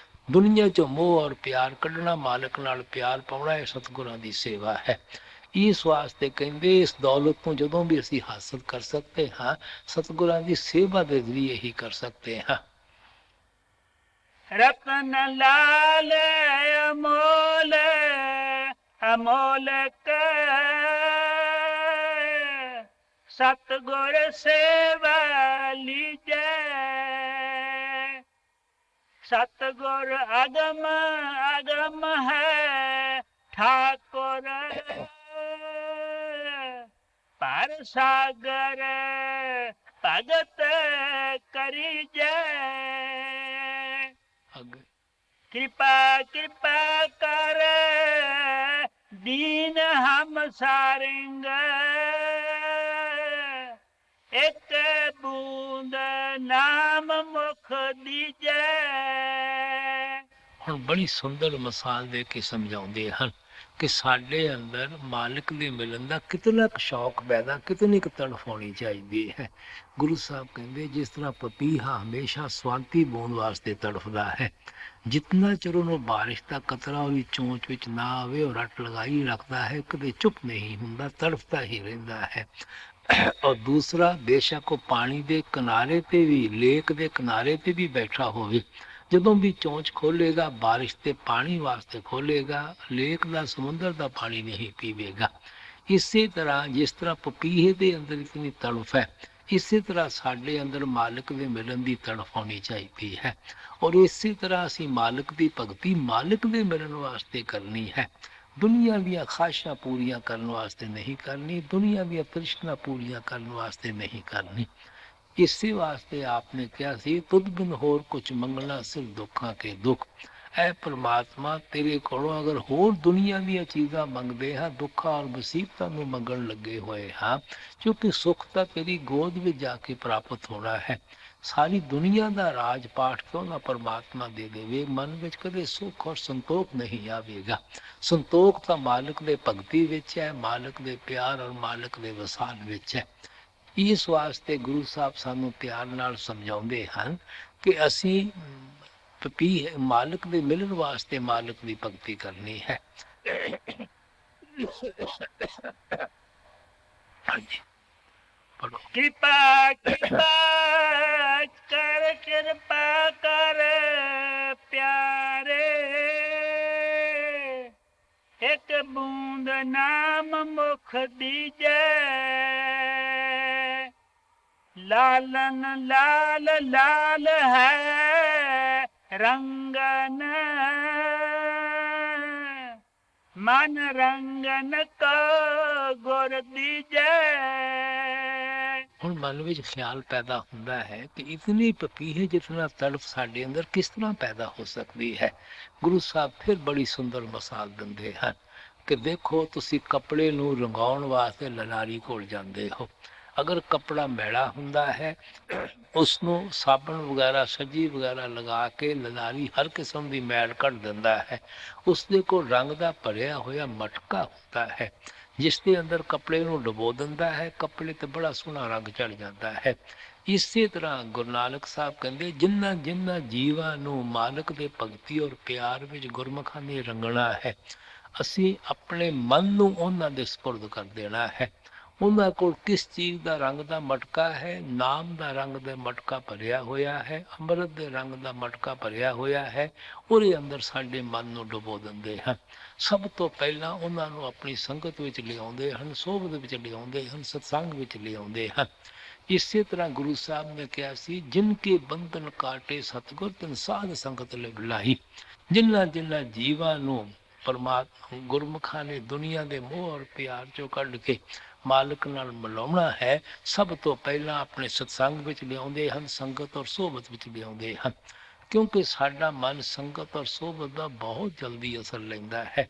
ਦੁਨੀਆ ਚੋਂ ਮੋਹ ਔਰ ਪਿਆਰ ਕੱਢਣਾ, ਮਾਲਕ ਨਾਲ ਪਿਆਰ ਪਾਉਣਾ, ਇਹ ਸਤਿਗੁਰਾਂ ਦੀ ਸੇਵਾ ਹੈ। ਇਸ ਵਾਸਤੇ ਕਹਿੰਦੇ ਇਸ ਦੌਲਤ ਨੂੰ ਜਦੋਂ ਵੀ ਅਸੀਂ ਹਾਸਲ ਕਰ ਸਕਦੇ ਹਾਂ, ਸਤਿਗੁਰਾਂ ਦੀ ਸੇਵਾ ਦੇ ਜ਼ਰੀਏ ਹੀ ਕਰ ਸਕਦੇ ਹਾਂ। ਰਤਨ ਲਾਲ ਅਮੋਲ ਅਮੋਲਕ, ਸਤਿਗੁਰ ਸੇਵਾ ਲੀਜੈ। ਸਤਿਗੁਰ ਅਗਮ ਅਗਮ ਹੈ ਠਾਕੁਰ, ਪਰ ਸਾਗਰ ਭਗਤ ਕਰੀਜੈ। ਕਿਰਪਾ ਕਿਰਪਾ ਕਰ ਦੀਨ ਹਮ ਸਾਰਿੰਗ, ਇੱਕ ਬੂੰਦ ਨਾਮ ਮੁਖ ਦੀਜੈ। ਹੁਣ ਬੜੀ ਸੁੰਦਰ ਮਿਸਾਲ ਦੇ ਕੇ ਸਮਝਾਉਂਦੇ ਹਨ ਕਿ ਸਾਡੇ ਅੰਦਰ ਮਾਲਕ ਦੇ ਮਿਲਣ ਦਾ ਕਿਤਨਾ ਕੁ ਸ਼ੌਕ ਪੈਦਾ, ਕਿਤਨੀ ਕੁ ਤੜਫ ਹੋਣੀ ਚਾਹੀਦੀ ਹੈ। ਗੁਰੂ ਸਾਹਿਬ ਕਹਿੰਦੇ ਜਿਸ ਤਰ੍ਹਾਂ ਪਪੀਹਾ ਹਮੇਸ਼ਾ ਸਵਾਂਤੀ ਬੂੰਦ ਵਾਸਤੇ ਤੜਫਦਾ ਹੈ, ਜਿਤਨਾ ਚਿਰ ਉਹਨੂੰ ਬਾਰਿਸ਼ ਦਾ ਕਤਰਾ ਉਹਦੀ ਚੋਂਚ ਵਿੱਚ ਨਾ ਆਵੇ ਉਹ ਰੱਟ ਲਗਾਈ ਰੱਖਦਾ ਹੈ, ਕਦੇ ਚੁੱਪ ਨਹੀਂ ਹੁੰਦਾ, ਤੜਫਦਾ ਹੀ ਰਹਿੰਦਾ ਹੈ। ਔਰ ਦੂਸਰਾ, ਬੇਸ਼ੱਕ ਉਹ ਪਾਣੀ ਦੇ ਕਿਨਾਰੇ ਤੇ ਵੀ, ਲੇਕ ਦੇ ਕਿਨਾਰੇ ਤੇ ਵੀ ਬੈਠਾ ਹੋਵੇ, ਜਦੋਂ ਵੀ ਚੋਂਚ ਖੋਲੇਗਾ ਬਾਰਿਸ਼ ਦੇ ਪਾਣੀ ਵਾਸਤੇ ਖੋਲੇਗਾ, ਲੇਕ ਦਾ ਸਮੁੰਦਰ ਦਾ ਪਾਣੀ ਨਹੀਂ ਪੀਵੇਗਾ। ਇਸੇ ਤਰ੍ਹਾਂ ਜਿਸ ਤਰ੍ਹਾਂ ਪਪੀਹੇ ਦੇ ਅੰਦਰ ਇਤਨੀ ਤੜਫ ਹੈ, ਇਸੇ ਤਰ੍ਹਾਂ ਸਾਡੇ ਅੰਦਰ ਮਾਲਕ ਦੇ ਮਿਲਣ ਦੀ ਤੜਫ ਹੋਣੀ ਚਾਹੀਦੀ ਹੈ। ਔਰ ਇਸੇ ਤਰ੍ਹਾਂ ਅਸੀਂ ਮਾਲਕ ਦੀ ਭਗਤੀ ਮਾਲਕ ਦੇ ਮਿਲਣ ਵਾਸਤੇ ਕਰਨੀ ਹੈ। ਦੁਨੀਆ ਦੀਆਂ ਖਾਸ਼ਾਂ ਪੂਰੀਆਂ ਕਰਨ ਵਾਸਤੇ ਨਹੀਂ ਕਰਨੀ, ਦੁਨੀਆ ਦੀਆਂ ਤ੍ਰਿਸ਼ਨਾ ਪੂਰੀਆਂ ਕਰਨ ਵਾਸਤੇ ਨਹੀਂ ਕਰਨੀ। ਇਸੇ ਵਾਸਤੇ ਆਪਨੇ ਕਿਹਾ ਸੀ, ਤੁਧ ਬਿਨ ਹੋਰ ਕੁਛ ਮੰਗਣਾ ਸਿਰਫ ਦੁੱਖਾਂ ਕੇ ਦੁੱਖ। ਐ ਪ੍ਰਮਾਤਮਾ, ਤੇਰੇ ਕੋਲੋਂ ਅਗਰ ਹੋਰ ਦੁਨੀਆ ਦੀਆਂ ਚੀਜ਼ਾਂ ਮੰਗਦੇ ਹਾਂ, ਦੁੱਖਾਂ ਔਰ ਮੁਸੀਬਤਾਂ ਨੂੰ ਮੰਗਣ ਲੱਗੇ ਹੋਏ ਹਾਂ, ਕਿਉਂਕਿ ਸੁੱਖ ਤਾਂ ਤੇਰੀ ਗੋਦ ਵਿੱਚ ਜਾ ਕੇ ਪ੍ਰਾਪਤ ਹੋਣਾ ਹੈ। ਸਾਰੀ ਦੁਨੀਆ ਦਾ ਰਾਜ ਪਾਠ ਕਿਉਂ ਨਾ ਪਰਮਾਤਮਾ ਦੇ ਦੇਵੇ, ਮਨ ਵਿੱਚ ਕਦੇ ਸੁੱਖ ਔਰ ਸੰਤੋਖ ਨਹੀਂ ਆਵੇਗਾ। ਸੰਤੋਖ ਤਾਂ ਮਾਲਕ ਦੇ ਭਗਤੀ ਵਿੱਚ ਹੈ, ਮਾਲਕ ਦੇ ਪਿਆਰ ਔਰ ਮਾਲਕ ਦੇ ਵਸਾਲ ਵਿੱਚ ਹੈ। ਇਸ ਵਾਸਤੇ ਗੁਰੂ ਸਾਹਿਬ ਸਾਨੂੰ ਪਿਆਰ ਨਾਲ ਸਮਝਾਉਂਦੇ ਹਨ ਕਿ ਅਸੀਂ ਮਾਲਕ ਦੇ ਮਿਲਣ ਵਾਸਤੇ ਮਾਲਕ ਦੀ ਭਗਤੀ ਕਰਨੀ ਹੈ। ਹਾਂਜੀ, ਪੜੋ। ਕਿਰਪਾ ਕਿਰਪਾ ਕਰ, ਕਿਰਪਾ ਕਰ ਪਿਆਰੇ, ਇੱਕ ਬੂੰਦ ਨਾਮ ਮੁਖ ਦੀਜੈ, ਲਾਲਨ ਲਾਲ ਲਾਲ ਹੈ ਰੰਗਨ, ਮਨ ਰੰਗਨ ਕੋ ਗੁਰ ਦੀਜੈ। ਹੁਣ ਮਨ ਵਿੱਚ ਖਿਆਲ ਪੈਦਾ ਹੁੰਦਾ ਹੈ ਕਿ ਇਤਨੀ ਪਪੀਹੇ ਜਿਤਨਾ ਤੜਫ ਸਾਡੇ ਅੰਦਰ ਕਿਸ ਤਰ੍ਹਾਂ ਪੈਦਾ ਹੋ ਸਕਦੀ ਹੈ। ਗੁਰੂ ਸਾਹਿਬ ਫਿਰ ਬੜੀ ਸੁੰਦਰ ਮਿਸਾਲ ਦਿੰਦੇ ਹਨ ਕਿ ਦੇਖੋ, ਤੁਸੀਂ ਕੱਪੜੇ ਨੂੰ ਰੰਗਾਉਣ ਵਾਸਤੇ ਲਲਾਰੀ ਕੋਲ ਜਾਂਦੇ ਹੋ। ਅਗਰ ਕੱਪੜਾ ਮੈਲਾ ਹੁੰਦਾ ਹੈ, ਉਸ ਨੂੰ ਸਾਬਣ ਵਗੈਰਾ, ਸੱਜੀ ਵਗੈਰਾ ਲਗਾ ਕੇ ਲਲਾਰੀ ਹਰ ਕਿਸਮ ਦੀ ਮੈਲ ਕੱਢ ਦਿੰਦਾ ਹੈ। ਉਸ ਦੇ ਕੋਲ ਰੰਗ ਦਾ ਭਰਿਆ ਹੋਇਆ ਮਟਕਾ ਹੁੰਦਾ ਹੈ, ਜਿਸ ਦੇ ਅੰਦਰ ਕੱਪੜੇ ਨੂੰ ਡੁਬੋ ਦਿੰਦਾ ਹੈ, ਕੱਪੜੇ ਤੇ ਬੜਾ ਸੋਹਣਾ ਰੰਗ ਚੜ ਜਾਂਦਾ ਹੈ। ਇਸੇ ਤਰ੍ਹਾਂ ਗੁਰੂ ਨਾਨਕ ਸਾਹਿਬ ਕਹਿੰਦੇ, ਜਿਨ੍ਹਾਂ ਜਿਨ੍ਹਾਂ ਜੀਵਾਂ ਨੂੰ ਮਾਲਕ ਦੇ ਭਗਤੀ ਔਰ ਪਿਆਰ ਵਿੱਚ ਗੁਰਮੁਖਾਂ ਨੇ ਰੰਗਣਾ ਹੈ, ਅਸੀਂ ਆਪਣੇ ਮਨ ਨੂੰ ਉਹਨਾਂ ਦੇ ਸਪੁਰਦ ਕਰ ਦੇਣਾ ਹੈ। ਉਹਨਾਂ ਕੋਲ ਕਿਸ ਚੀਜ਼ ਦਾ ਰੰਗ ਦਾ ਮਟਕਾ ਹੈ? ਨਾਮ ਦਾ ਰੰਗ ਦਾ ਮਟਕਾ ਭਰਿਆ ਹੋਇਆ ਹੈ, ਅੰਮ੍ਰਿਤ ਦੇ ਰੰਗ ਦਾ ਮਟਕਾ ਭਰਿਆ ਹੋਇਆ ਹੈ। ਉਹਦੇ ਅੰਦਰ ਸਾਡੇ ਮਨ ਨੂੰ ਡੁਬੋ ਦਿੰਦੇ ਹਨ। ਸਭ ਤੋਂ ਪਹਿਲਾਂ ਉਹਨਾਂ ਨੂੰ ਆਪਣੀ ਸੰਗਤ ਵਿੱਚ ਲਿਆਉਂਦੇ ਹਨ, ਸੋਭਤ ਵਿੱਚ ਲਿਆਉਂਦੇ ਹਨ, ਸਤਸੰਗ ਵਿੱਚ ਲਿਆਉਂਦੇ ਹਨ। ਇਸੇ ਤਰ੍ਹਾਂ ਗੁਰੂ ਸਾਹਿਬ ਨੇ ਕਿਹਾ ਸੀ, ਜਿਨ ਕੇ ਬੰਧਨ ਕਾਟੇ ਸਤਿਗੁਰ ਤਿਨ ਸਾਧ ਸੰਗਤ ਲੈ ਬੁਲਾਈ। ਜਿਨ੍ਹਾਂ ਜਿਨ੍ਹਾਂ ਜੀਵਾਂ ਨੂੰ ਪਰਮਾਤਮਾ ਗੁਰਮੁਖਾਂ ਨੇ ਦੁਨੀਆ ਦੇ ਮੋਹ ਔਰ ਪਿਆਰ ਚੋਂ ਕੱਢ ਕੇ ਮਾਲਕ ਨਾਲ ਮਿਲਾਉਣਾ ਹੈ, ਸਭ ਤੋਂ ਪਹਿਲਾਂ ਆਪਣੇ ਸਤਸੰਗ ਵਿੱਚ ਲਿਆਉਂਦੇ ਹਨ, ਸੰਗਤ ਔਰ ਸੋਭਤ ਵਿੱਚ ਲਿਆਉਂਦੇ ਹਨ। ਕਿਉਂਕਿ ਸਾਡਾ ਮਨ ਸੰਗਤ ਔਰ ਸੋਭਤ ਦਾ ਬਹੁਤ ਜਲਦੀ ਅਸਰ ਲੈਂਦਾ ਹੈ।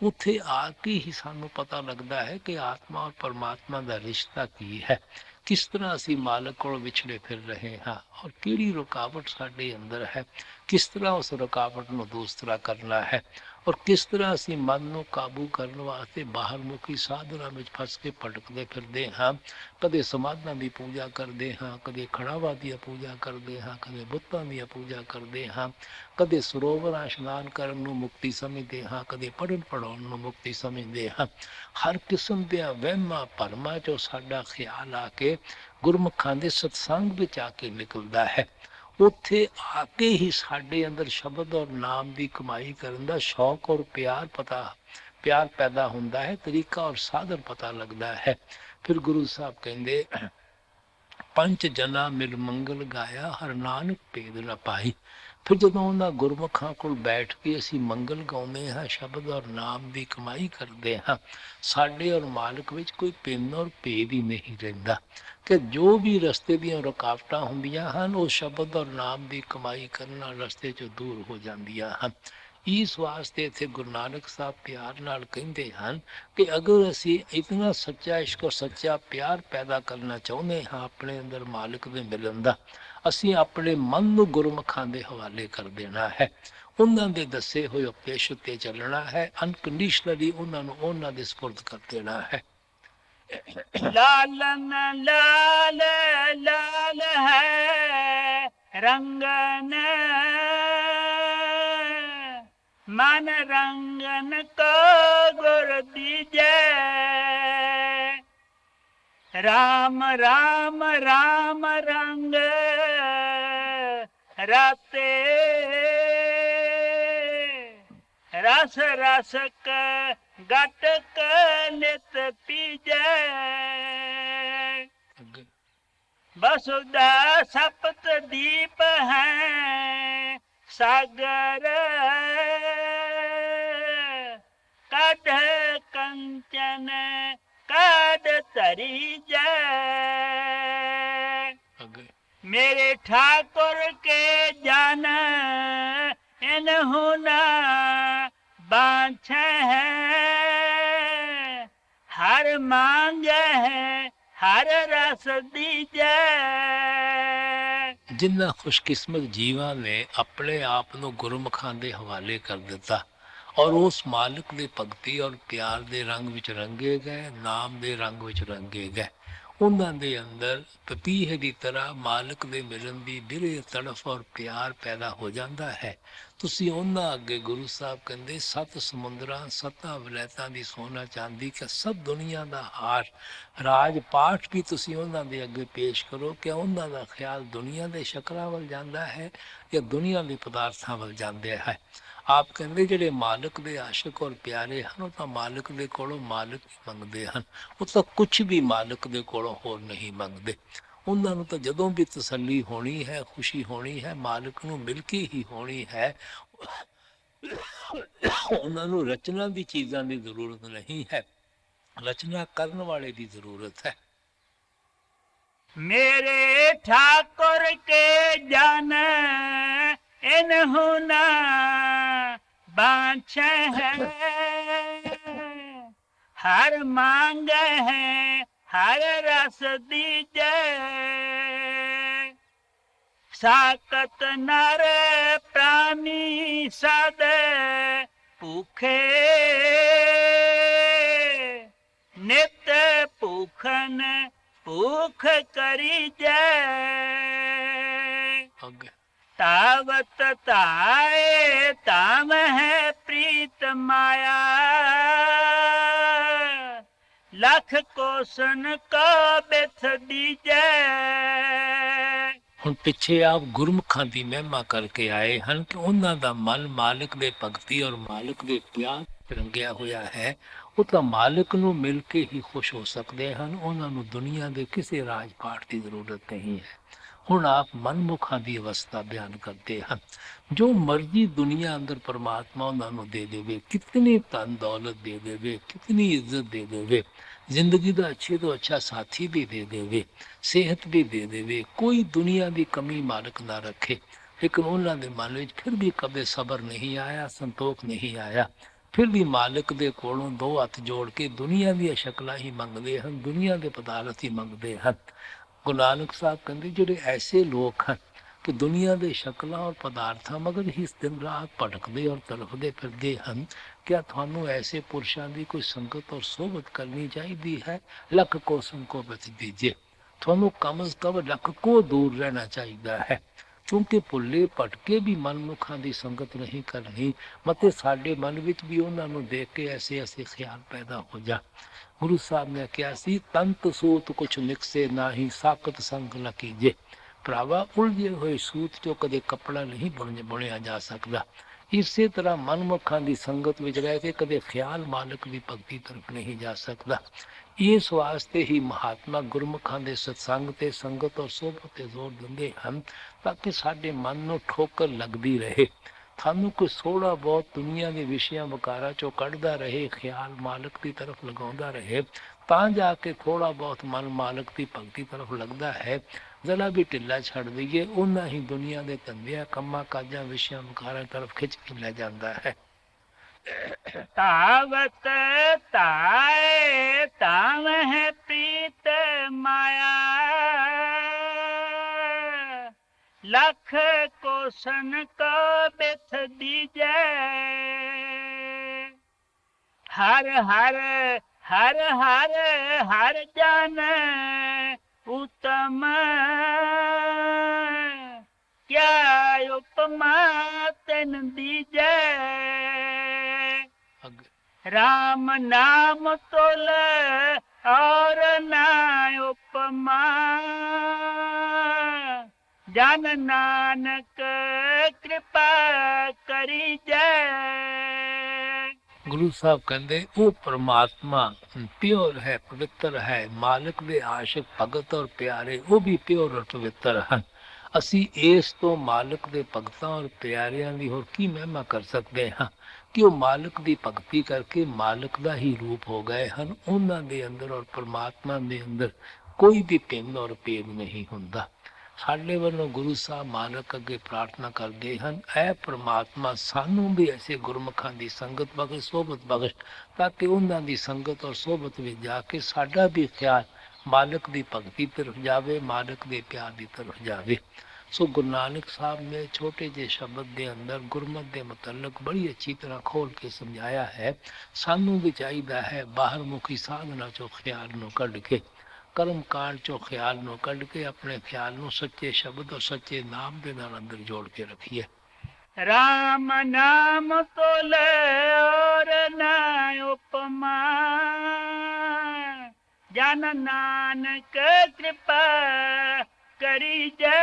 ਉੱਥੇ ਆ ਕੇ ਹੀ ਸਾਨੂੰ ਪਤਾ ਲੱਗਦਾ ਹੈ ਕਿ ਆਤਮਾ ਔਰ ਪਰਮਾਤਮਾ ਦਾ ਰਿਸ਼ਤਾ ਕੀ ਹੈ, ਕਿਸ ਤਰ੍ਹਾਂ ਅਸੀਂ ਮਾਲਕ ਕੋਲ ਵਿਛੜੇ ਫਿਰ ਰਹੇ ਹਾਂ, ਔਰ ਕਿਹੜੀ ਰੁਕਾਵਟ ਸਾਡੇ ਅੰਦਰ ਹੈ, ਕਿਸ ਤਰ੍ਹਾਂ ਉਸ ਰੁਕਾਵਟ ਨੂੰ ਦੂਸਰਾ ਕਰਨਾ ਹੈ, ਔਰ ਕਿਸ ਤਰ੍ਹਾਂ ਅਸੀਂ ਮਨ ਨੂੰ ਕਾਬੂ ਕਰਨ ਵਾਸਤੇ ਬਾਹਰ ਮੁਖੀ ਸਾਧਨਾ ਵਿੱਚ ਫਸ ਕੇ ਭਟਕਦੇ ਫਿਰਦੇ ਹਾਂ। ਕਦੇ ਸਮਾਧਾਂ ਦੀ ਪੂਜਾ ਕਰਦੇ ਹਾਂ, ਕਦੇ ਖੜਾਵਾਂ ਦੀ ਪੂਜਾ ਕਰਦੇ ਹਾਂ, ਕਦੇ ਬੁੱਤਾਂ ਦੀ ਪੂਜਾ ਕਰਦੇ ਹਾਂ, ਕਦੇ ਸਰੋਵਰਾਂ ਇਸ਼ਨਾਨ ਕਰਨ ਨੂੰ ਮੁਕਤੀ ਸਮਝਦੇ ਹਾਂ, ਕਦੇ ਪੜ੍ਹਨ ਪੜ੍ਹਾਉਣ ਨੂੰ ਮੁਕਤੀ ਸਮਝਦੇ ਹਾਂ। ਹਰ ਕਿਸਮ ਦੇ ਵਹਿਮਾਂ ਭਰਮਾਂ 'ਚੋਂ ਸਾਡਾ ਖਿਆਲ ਆ ਕੇ ਗੁਰਮੁਖਾਂ ਦੇ ਸਤਸੰਗ ਵਿੱਚ ਆ ਕੇ ਨਿਕਲਦਾ ਹੈ। ਉੱਥੇ ਆ ਕੇ ਹੀ ਸਾਡੇ ਅੰਦਰ ਸ਼ਬਦ ਔਰ ਨਾਮ ਦੀ ਕਮਾਈ ਕਰਨ ਦਾ ਸ਼ੌਕ ਔਰ ਪਿਆਰ ਪੈਦਾ ਹੁੰਦਾ ਹੈ, ਤਰੀਕਾ ਔਰ ਸਾਧਨ ਪਤਾ ਲੱਗਦਾ ਹੈ। ਫਿਰ ਗੁਰੂ ਸਾਹਿਬ ਕਹਿੰਦੇ, ਪੰਜ ਜਨਾ ਮਿਲ ਮੰਗਲ ਗਾਇਆ, ਹਰ ਨਾਨਕ ਭੇਦ ਨਾ ਪਾਈ। ਫਿਰ ਜਦੋਂ ਉਹਨਾਂ ਗੁਰਮੁਖਾਂ ਕੋਲ ਬੈਠ ਕੇ ਅਸੀਂ ਮੰਗਲ ਗਾਉਂਦੇ ਹਾਂ, ਸ਼ਬਦ ਔਰ ਨਾਮ ਦੀ ਕਮਾਈ ਕਰਦੇ ਹਾਂ, ਸਾਡੇ ਔਰ ਮਾਲਕ ਵਿੱਚ ਕੋਈ ਪਿੰਨ ਔਰ ਭੇਦ ਹੀ ਨਹੀਂ ਰਹਿੰਦਾ ਕਿ ਜੋ ਵੀ ਰਸਤੇ ਦੀਆਂ ਰੁਕਾਵਟਾਂ ਹੁੰਦੀਆਂ ਹਨ, ਉਹ ਸ਼ਬਦ ਔਰ ਨਾਮ ਦੀ ਕਮਾਈ ਕਰਨ ਨਾਲ ਰਸਤੇ 'ਚੋਂ ਦੂਰ ਹੋ ਜਾਂਦੀਆਂ ਹਨ। ਇਸ ਵਾਸਤੇ ਇੱਥੇ ਗੁਰੂ ਨਾਨਕ ਸਾਹਿਬ ਪਿਆਰ ਨਾਲ ਕਹਿੰਦੇ ਹਨ ਕਿ ਅਗਰ ਅਸੀਂ ਇਤਨਾ ਸੱਚਾ ਇਸ਼ਕ ਔਰ ਸੱਚਾ ਪਿਆਰ ਪੈਦਾ ਕਰਨਾ ਚਾਹੁੰਦੇ ਹਾਂ ਆਪਣੇ ਅੰਦਰ ਮਾਲਕ ਦੇ ਮਿਲਣ ਦਾ, ਅਸੀਂ ਆਪਣੇ ਮਨ ਨੂੰ ਗੁਰਮੁਖਾਂ ਦੇ ਹਵਾਲੇ ਕਰ ਦੇਣਾ ਹੈ। ਉਹਨਾਂ ਦੇ ਦੱਸੇ ਹੋਏ ਉਪਦੇਸ਼ ਉੱਤੇ ਚੱਲਣਾ ਹੈ, ਅਨਕੰਡੀਸ਼ਨਲੀ ਉਹਨਾਂ ਨੂੰ ਉਹਨਾਂ ਦੇ ਸਪੁਰਦ ਕਰ ਦੇਣਾ ਹੈ। ਲਾਲਨ ਲਾਲ ਲਾਲ ਹੈ ਰੰਗਨ, मन रंगन को गुर दीजे राम राम राम रंग राते रस रस गटक नित पीजे ਅੱਗੇ वसुधा सप्त दीप है सागर कढ़ कंचन काद तरी जय ਅੱਗੇ मेरे ठाकुर के जन इन्हु न बांछ है हर मांग है हर रस दीजे ਜਿਨ੍ਹਾਂ ਖੁਸ਼ਕਿਸਮਤ ਜੀਵਾਂ ਨੇ ਆਪਣੇ ਆਪ ਨੂੰ ਗੁਰਮੁਖਾਂ ਦੇ ਹਵਾਲੇ ਕਰ ਦਿੱਤਾ ਔਰ ਉਸ ਮਾਲਕ ਦੀ ਭਗਤੀ ਔਰ ਪਿਆਰ ਦੇ ਰੰਗ ਵਿੱਚ ਰੰਗੇ ਗਏ, ਨਾਮ ਦੇ ਰੰਗ ਵਿੱਚ ਰੰਗੇ ਗਏ, ਉਹਨਾਂ ਦੇ ਅੰਦਰ ਪਪੀਹੇ ਦੀ ਤਰ੍ਹਾਂ ਮਾਲਕ ਦੇ ਮਿਲਣ ਦੀ ਬਿਰਹ ਤੜਫ ਔਰ ਪਿਆਰ ਪੈਦਾ ਹੋ ਜਾਂਦਾ ਹੈ। ਤੁਸੀਂ ਉਹਨਾਂ ਅੱਗੇ ਗੁਰੂ ਸਾਹਿਬ ਕਹਿੰਦੇ ਸੱਤ ਸਮੁੰਦਰਾਂ ਸੱਤਾਂ ਵਲੈਤਾਂ ਦੀ ਸੋਨਾ ਚਾਂਦੀ ਕਿ ਸਭ ਦੁਨੀਆ ਦਾ ਹਾਰ ਰਾਜ ਪਾਠ ਵੀ ਤੁਸੀਂ ਉਹਨਾਂ ਦੇ ਅੱਗੇ ਪੇਸ਼ ਕਰੋ ਕਿ ਉਹਨਾਂ ਦਾ ਖਿਆਲ ਦੁਨੀਆ ਦੇ ਸ਼ਕਲਾਂ ਵੱਲ ਜਾਂਦਾ ਹੈ ਜਾਂ ਦੁਨੀਆ ਦੇ ਪਦਾਰਥਾਂ ਵੱਲ ਜਾਂਦਾ ਹੈ। ਆਪ ਕਹਿੰਦੇ ਜਿਹੜੇ ਮਾਲਕ ਦੇ ਆਸ਼ਿਕ ਔਰ ਪਿਆਰੇ ਹਨ ਉਹ ਤਾਂ ਮਾਲਕ ਦੇ ਕੋਲੋਂ ਮਾਲਕ ਹੀ ਮੰਗਦੇ ਹਨ, ਉਹ ਤਾਂ ਕੁਝ ਵੀ ਮਾਲਕ ਦੇ ਕੋਲੋਂ ਹੋਰ ਨਹੀਂ ਮੰਗਦੇ। ਉਹਨਾਂ ਨੂੰ ਤਾਂ ਜਦੋਂ ਵੀ ਤਸੱਲੀ ਹੋਣੀ ਹੈ, ਖੁਸ਼ੀ ਹੋਣੀ ਹੈ, ਮਾਲਕ ਨੂੰ ਮਿਲ ਕੇ ਹੀ ਹੋਣੀ ਹੈ। ਉਹਨਾਂ ਨੂੰ ਰਚਨਾ ਦੀ ਚੀਜ਼ਾਂ ਦੀ ਜ਼ਰੂਰਤ ਨਹੀਂ ਹੈ, ਰਚਨਾ ਕਰਨ ਵਾਲੇ ਦੀ ਜ਼ਰੂਰਤ ਹੈ। मेरे ठाकुर के जन इन्हु न बांछ है हर मांग है हर रस दीजे साकत नर प्राणी सद भूखे नित भूखन भूख करी जय ਅੱਗੇ तावत ताए ताम है प्रीत माया लख कोसन को बिथ दीजे ਹੁਣ ਪਿੱਛੇ ਆਪ ਗੁਰਮੁਖਾਂ ਦੀ ਮਹਿਮਾ ਕਰਕੇ ਆਏ ਹਨ ਕਿ ਉਹਨਾਂ ਦਾ ਮਨ ਮਾਲਕ ਦੇ ਭਗਤੀ ਔਰ ਮਾਲਕ ਦੇ ਪਿਆਰ ਵਿੱਚ ਰੰਗਿਆ ਹੋਇਆ ਹੈ। ਉਹ ਤਾਂ ਮਾਲਕ ਨੂੰ ਮਿਲ ਕੇ ਹੀ ਖੁਸ਼ ਹੋ ਸਕਦੇ ਹਨ, ਉਹਨਾਂ ਨੂੰ ਦੁਨੀਆ ਦੇ ਕਿਸੇ ਰਾਜ ਪਾਠ ਦੀ ਜ਼ਰੂਰਤ ਨਹੀਂ ਹੈ। ਹੁਣ ਆਪ ਮਨਮੁਖਾਂ ਦੀ ਅਵਸਥਾ ਬਿਆਨ ਕਰਦੇ ਹਨ। ਜੋ ਮਰਜ਼ੀ ਦੁਨੀਆ ਅੰਦਰ ਪਰਮਾਤਮਾ ਉਹਨਾਂ ਨੂੰ ਦੇ ਦੇਵੇ, ਕਿਤਨੀ ਧਨ ਦੌਲਤ ਦੇ ਦੇਵੇ, ਕਿਤਨੀ ਇੱਜ਼ਤ ਦੇ ਦੇਵੇ, ਜ਼ਿੰਦਗੀ ਦਾ ਅੱਛੇ ਤੋਂ ਅੱਛਾ ਸਾਥੀ ਵੀ ਦੇ ਦੇਵੇ, ਸਿਹਤ ਵੀ ਦੇ ਦੇਵੇ, ਕੋਈ ਦੁਨੀਆ ਦੀ ਕਮੀ ਮਾਲਕ ਨਾ ਰੱਖੇ, ਲੇਕਿਨ ਉਹਨਾਂ ਦੇ ਮਨ ਵਿੱਚ ਫਿਰ ਵੀ ਕਦੇ ਸਬਰ ਨਹੀਂ ਆਇਆ, ਸੰਤੋਖ ਨਹੀਂ ਆਇਆ। ਫਿਰ ਵੀ ਮਾਲਕ ਦੇ ਕੋਲੋਂ ਦੋ ਹੱਥ ਜੋੜ ਕੇ ਦੁਨੀਆ ਦੀਆਂ ਸ਼ਕਲਾਂ ਹੀ ਮੰਗਦੇ ਹਨ, ਦੁਨੀਆ ਦੇ ਪਦਾਰਥ ਹੀ ਮੰਗਦੇ ਹਨ। ਗੁਰੂ ਨਾਨਕ ਸਾਹਿਬ ਕਹਿੰਦੇ ਜਿਹੜੇ ਐਸੇ ਲੋਕ ਹਨ ਕਿ ਦੁਨੀਆ ਦੇ ਸ਼ਕਲਾਂ ਔਰ ਪਦਾਰਥਾਂ ਮਗਰ ਹੀ ਦਿਨ ਰਾਤ ਭਟਕਦੇ ਔਰ ਤੜਫਦੇ ਫਿਰਦੇ ਹਨ, ਕਿਆ ਤੁਹਾਨੂੰ ਐਸੇ ਪੁਰਸ਼ਾਂ ਦੀ ਕੋਈ ਸੰਗਤ ਔਰ ਸੋਹਬਤ ਕਰਨੀ ਚਾਹੀਦੀ ਹੈ? ਲੱਖ ਕੋਸਮ ਕੋ ਬਚ ਦੀਜੇ, ਤੁਹਾਨੂੰ ਕਮ ਅਜ਼ ਕਮ ਲੱਖ ਕੋ ਦੂਰ ਰਹਿਣਾ ਚਾਹੀਦਾ ਹੈ, ਕਿਉਂਕਿ ਭੁੱਲੇ ਭਟਕੇ ਵੀ ਮਨਮੁਖਾਂ ਦੀ ਸੰਗਤ ਨਹੀਂ ਕਰਨੀ, ਮਤੇ ਸਾਡੇ ਮਨ ਵਿੱਚ ਵੀ ਉਹਨਾਂ ਨੂੰ ਦੇਖ ਕੇ ਐਸੇ ਐਸੇ ਖਿਆਲ ਪੈਦਾ ਹੋ ਜਾ। ਗੁਰੂ ਸਾਹਿਬ ਨੇ ਕਿਹਾ ਸੀ ਤੰਤ ਸੂਤ ਕੁਛ ਨਿਕਸੇ ਨਾਹੀ ਸਾਕਤ ਸੰਗ ਨ ਕੀਜੇ। ਭਰਾਵਾ ਉਲਝੇ ਹੋਏ ਸੂਤ ਚੋਂ ਕਦੇ ਕੱਪੜਾ ਨਹੀਂ ਬੁਣਿਆ ਜਾ ਸਕਦਾ। ਇਸੇ ਤਰ੍ਹਾਂ ਮਨਮੁਖਾਂ ਦੀ ਸੰਗਤ ਵਿੱਚ ਰਹਿ ਕੇ ਕਦੇ ਖਿਆਲ ਮਾਲਕ ਦੀ ਭਗਤੀ ਤਰਫ ਨਹੀਂ ਜਾ ਸਕਦਾ। ਇਸ ਵਾਸਤੇ ਹੀ ਮਹਾਤਮਾ ਗੁਰਮੁਖਾਂ ਦੇ ਸਤਸੰਗ ਤੇ ਸੰਗਤ ਔਰ ਸੋਭਤ ਤੇ ਜ਼ੋਰ ਦਿੰਦੇ ਹਨ ਤਾਂ ਕਿ ਸਾਡੇ ਮਨ ਨੂੰ ਠੋਕਰ ਲੱਗਦੀ ਰਹੇ, ਸਾਨੂੰ ਕੋਈ ਥੋੜਾ ਬਹੁਤ ਦੁਨੀਆ ਦੇ ਵਿਸ਼ਿਆਂ ਵਕਾਰਾਂ ਚੋਂ ਕੱਢਦਾ ਰਹੇ, ਖਿਆਲ ਮਾਲਕ ਦੀ ਤਰਫ ਲਗਾਉਂਦਾ ਰਹੇ, ਤਾਂ ਜਾ ਕੇ ਥੋੜਾ ਬਹੁਤ ਮਨ ਮਾਲਕ ਦੀ ਭਗਤੀ ਤਰਫ ਲੱਗਦਾ ਹੈ। ਜ਼ਰਾ ਵੀ ਢਿੱਲਾ ਛੱਡ ਦਈਏ ਉਹਨਾਂ ਹੀ ਦੁਨੀਆ ਦੇ ਧੰਦਿਆਂ ਕੰਮਾਂ ਕਾਜਾਂ ਵਿਸ਼ਿਆਂ ਵਕਾਰਾਂ ਤਰਫ ਖਿੱਚ ਕੇ ਲੈ ਜਾਂਦਾ ਹੈ। तावत ताए ताम है प्रीत माया लख कोसन को बिथ दीजे हर हर हर हर हर जन उत्तम ਕਿਆ ਉਪਮਾ ਤੈਨ ਦੀਜੈ। ਅੱਗੇ ਰਾਮ ਨਾਮ ਤੁਲ ਔਰ ਨਾ ਉਪਮਾ। ਜਨ ਨਾਨਕ ਕਿਰਪਾ ਕਰੀਜੈ। ਗੁਰੂ ਸਾਹਿਬ ਕਹਿੰਦੇ ਉਹ ਪਰਮਾਤਮਾ ਪਿਓਰ ਹੈ, ਪਵਿੱਤਰ ਹੈ। ਮਾਲਕ ਦੇ ਆਸ਼ਿਕ ਭਗਤ ਔਰ ਪਿਆਰੇ ਉਹ ਵੀ ਪਿਓਰ ਔਰ ਪਵਿੱਤਰ ਹਨ। ਅਸੀਂ ਇਸ ਤੋਂ ਮਾਲਕ ਦੇ ਭਗਤਾਂ ਔਰ ਪਿਆਰਿਆਂ ਦੀ ਹੋਰ ਕੀ ਮਹਿਮਾ ਕਰ ਸਕਦੇ ਹਾਂ ਕਿ ਉਹ ਮਾਲਕ ਦੀ ਭਗਤੀ ਕਰਕੇ ਮਾਲਕ ਦਾ ਹੀ ਰੂਪ ਹੋ ਗਏ ਹਨ। ਉਹਨਾਂ ਦੇ ਅੰਦਰ ਔਰ ਪਰਮਾਤਮਾ ਦੇ ਅੰਦਰ ਕੋਈ ਵੀ ਭਿੰਨ ਔਰ ਭੇਦ ਨਹੀਂ ਹੁੰਦਾ। ਸਾਡੇ ਵੱਲੋਂ ਗੁਰੂ ਸਾਹਿਬ ਮਾਲਕ ਅੱਗੇ ਪ੍ਰਾਰਥਨਾ ਕਰਦੇ ਹਨ, ਐ ਪ੍ਰਮਾਤਮਾ ਸਾਨੂੰ ਵੀ ਐਸੇ ਗੁਰਮੁਖਾਂ ਦੀ ਸੰਗਤ ਬਖਸ਼, ਸੋਭਤ ਬਖਸ਼, ਤਾਂ ਕਿ ਉਹਨਾਂ ਦੀ ਸੰਗਤ ਔਰ ਸੋਭਤ ਵਿੱਚ ਜਾ ਕੇ ਸਾਡਾ ਵੀ ਖਿਆਲ ਮਾਲਕ ਦੀ ਭਗਤੀ ਤਰਫ ਜਾਵੇ, ਮਾਲਕ ਦੇ ਪਿਆਰ ਦੀ ਤਰਫ ਜਾਵੇ। ਸੋ ਗੁਰੂ ਨਾਨਕ ਸਾਹਿਬ ਨੇ ਛੋਟੇ ਜਿਹੇ ਸ਼ਬਦ ਦੇ ਅੰਦਰ ਗੁਰਮਤਿ ਦੇ ਮੁਤਲਕ ਬੜੀ ਅੱਛੀ ਤਰ੍ਹਾਂ ਖੋਲ ਕੇ ਸਮਝਾਇਆ ਹੈ। ਸਾਨੂੰ ਵੀ ਚਾਹੀਦਾ ਹੈ ਬਾਹਰ ਮੁਖੀ ਸਾਧਨਾ ਚੋਂ ਖਿਆਲ ਨੂੰ ਕੱਢ ਕੇ, ਕਰਮ ਕਾਂਡ ਚੋਂ ਖਿਆਲ ਨੂੰ ਕੱਢ ਕੇ ਆਪਣੇ ਖਿਆਲ ਨੂੰ ਸੱਚੇ ਸ਼ਬਦ ਔਰ ਸੱਚੇ ਨਾਮ ਦੇ ਨਾਲ ਅੰਦਰ ਜੋੜ ਕੇ ਰੱਖੀਏ। ਰਾਮ ਨਾਮ ਤੁਲ ਔਰ ਨਾ ਉਪਮਾ। ਜਨ ਨਾਨਕ ਕਿਰਪਾ ਕਰੀਜੈ।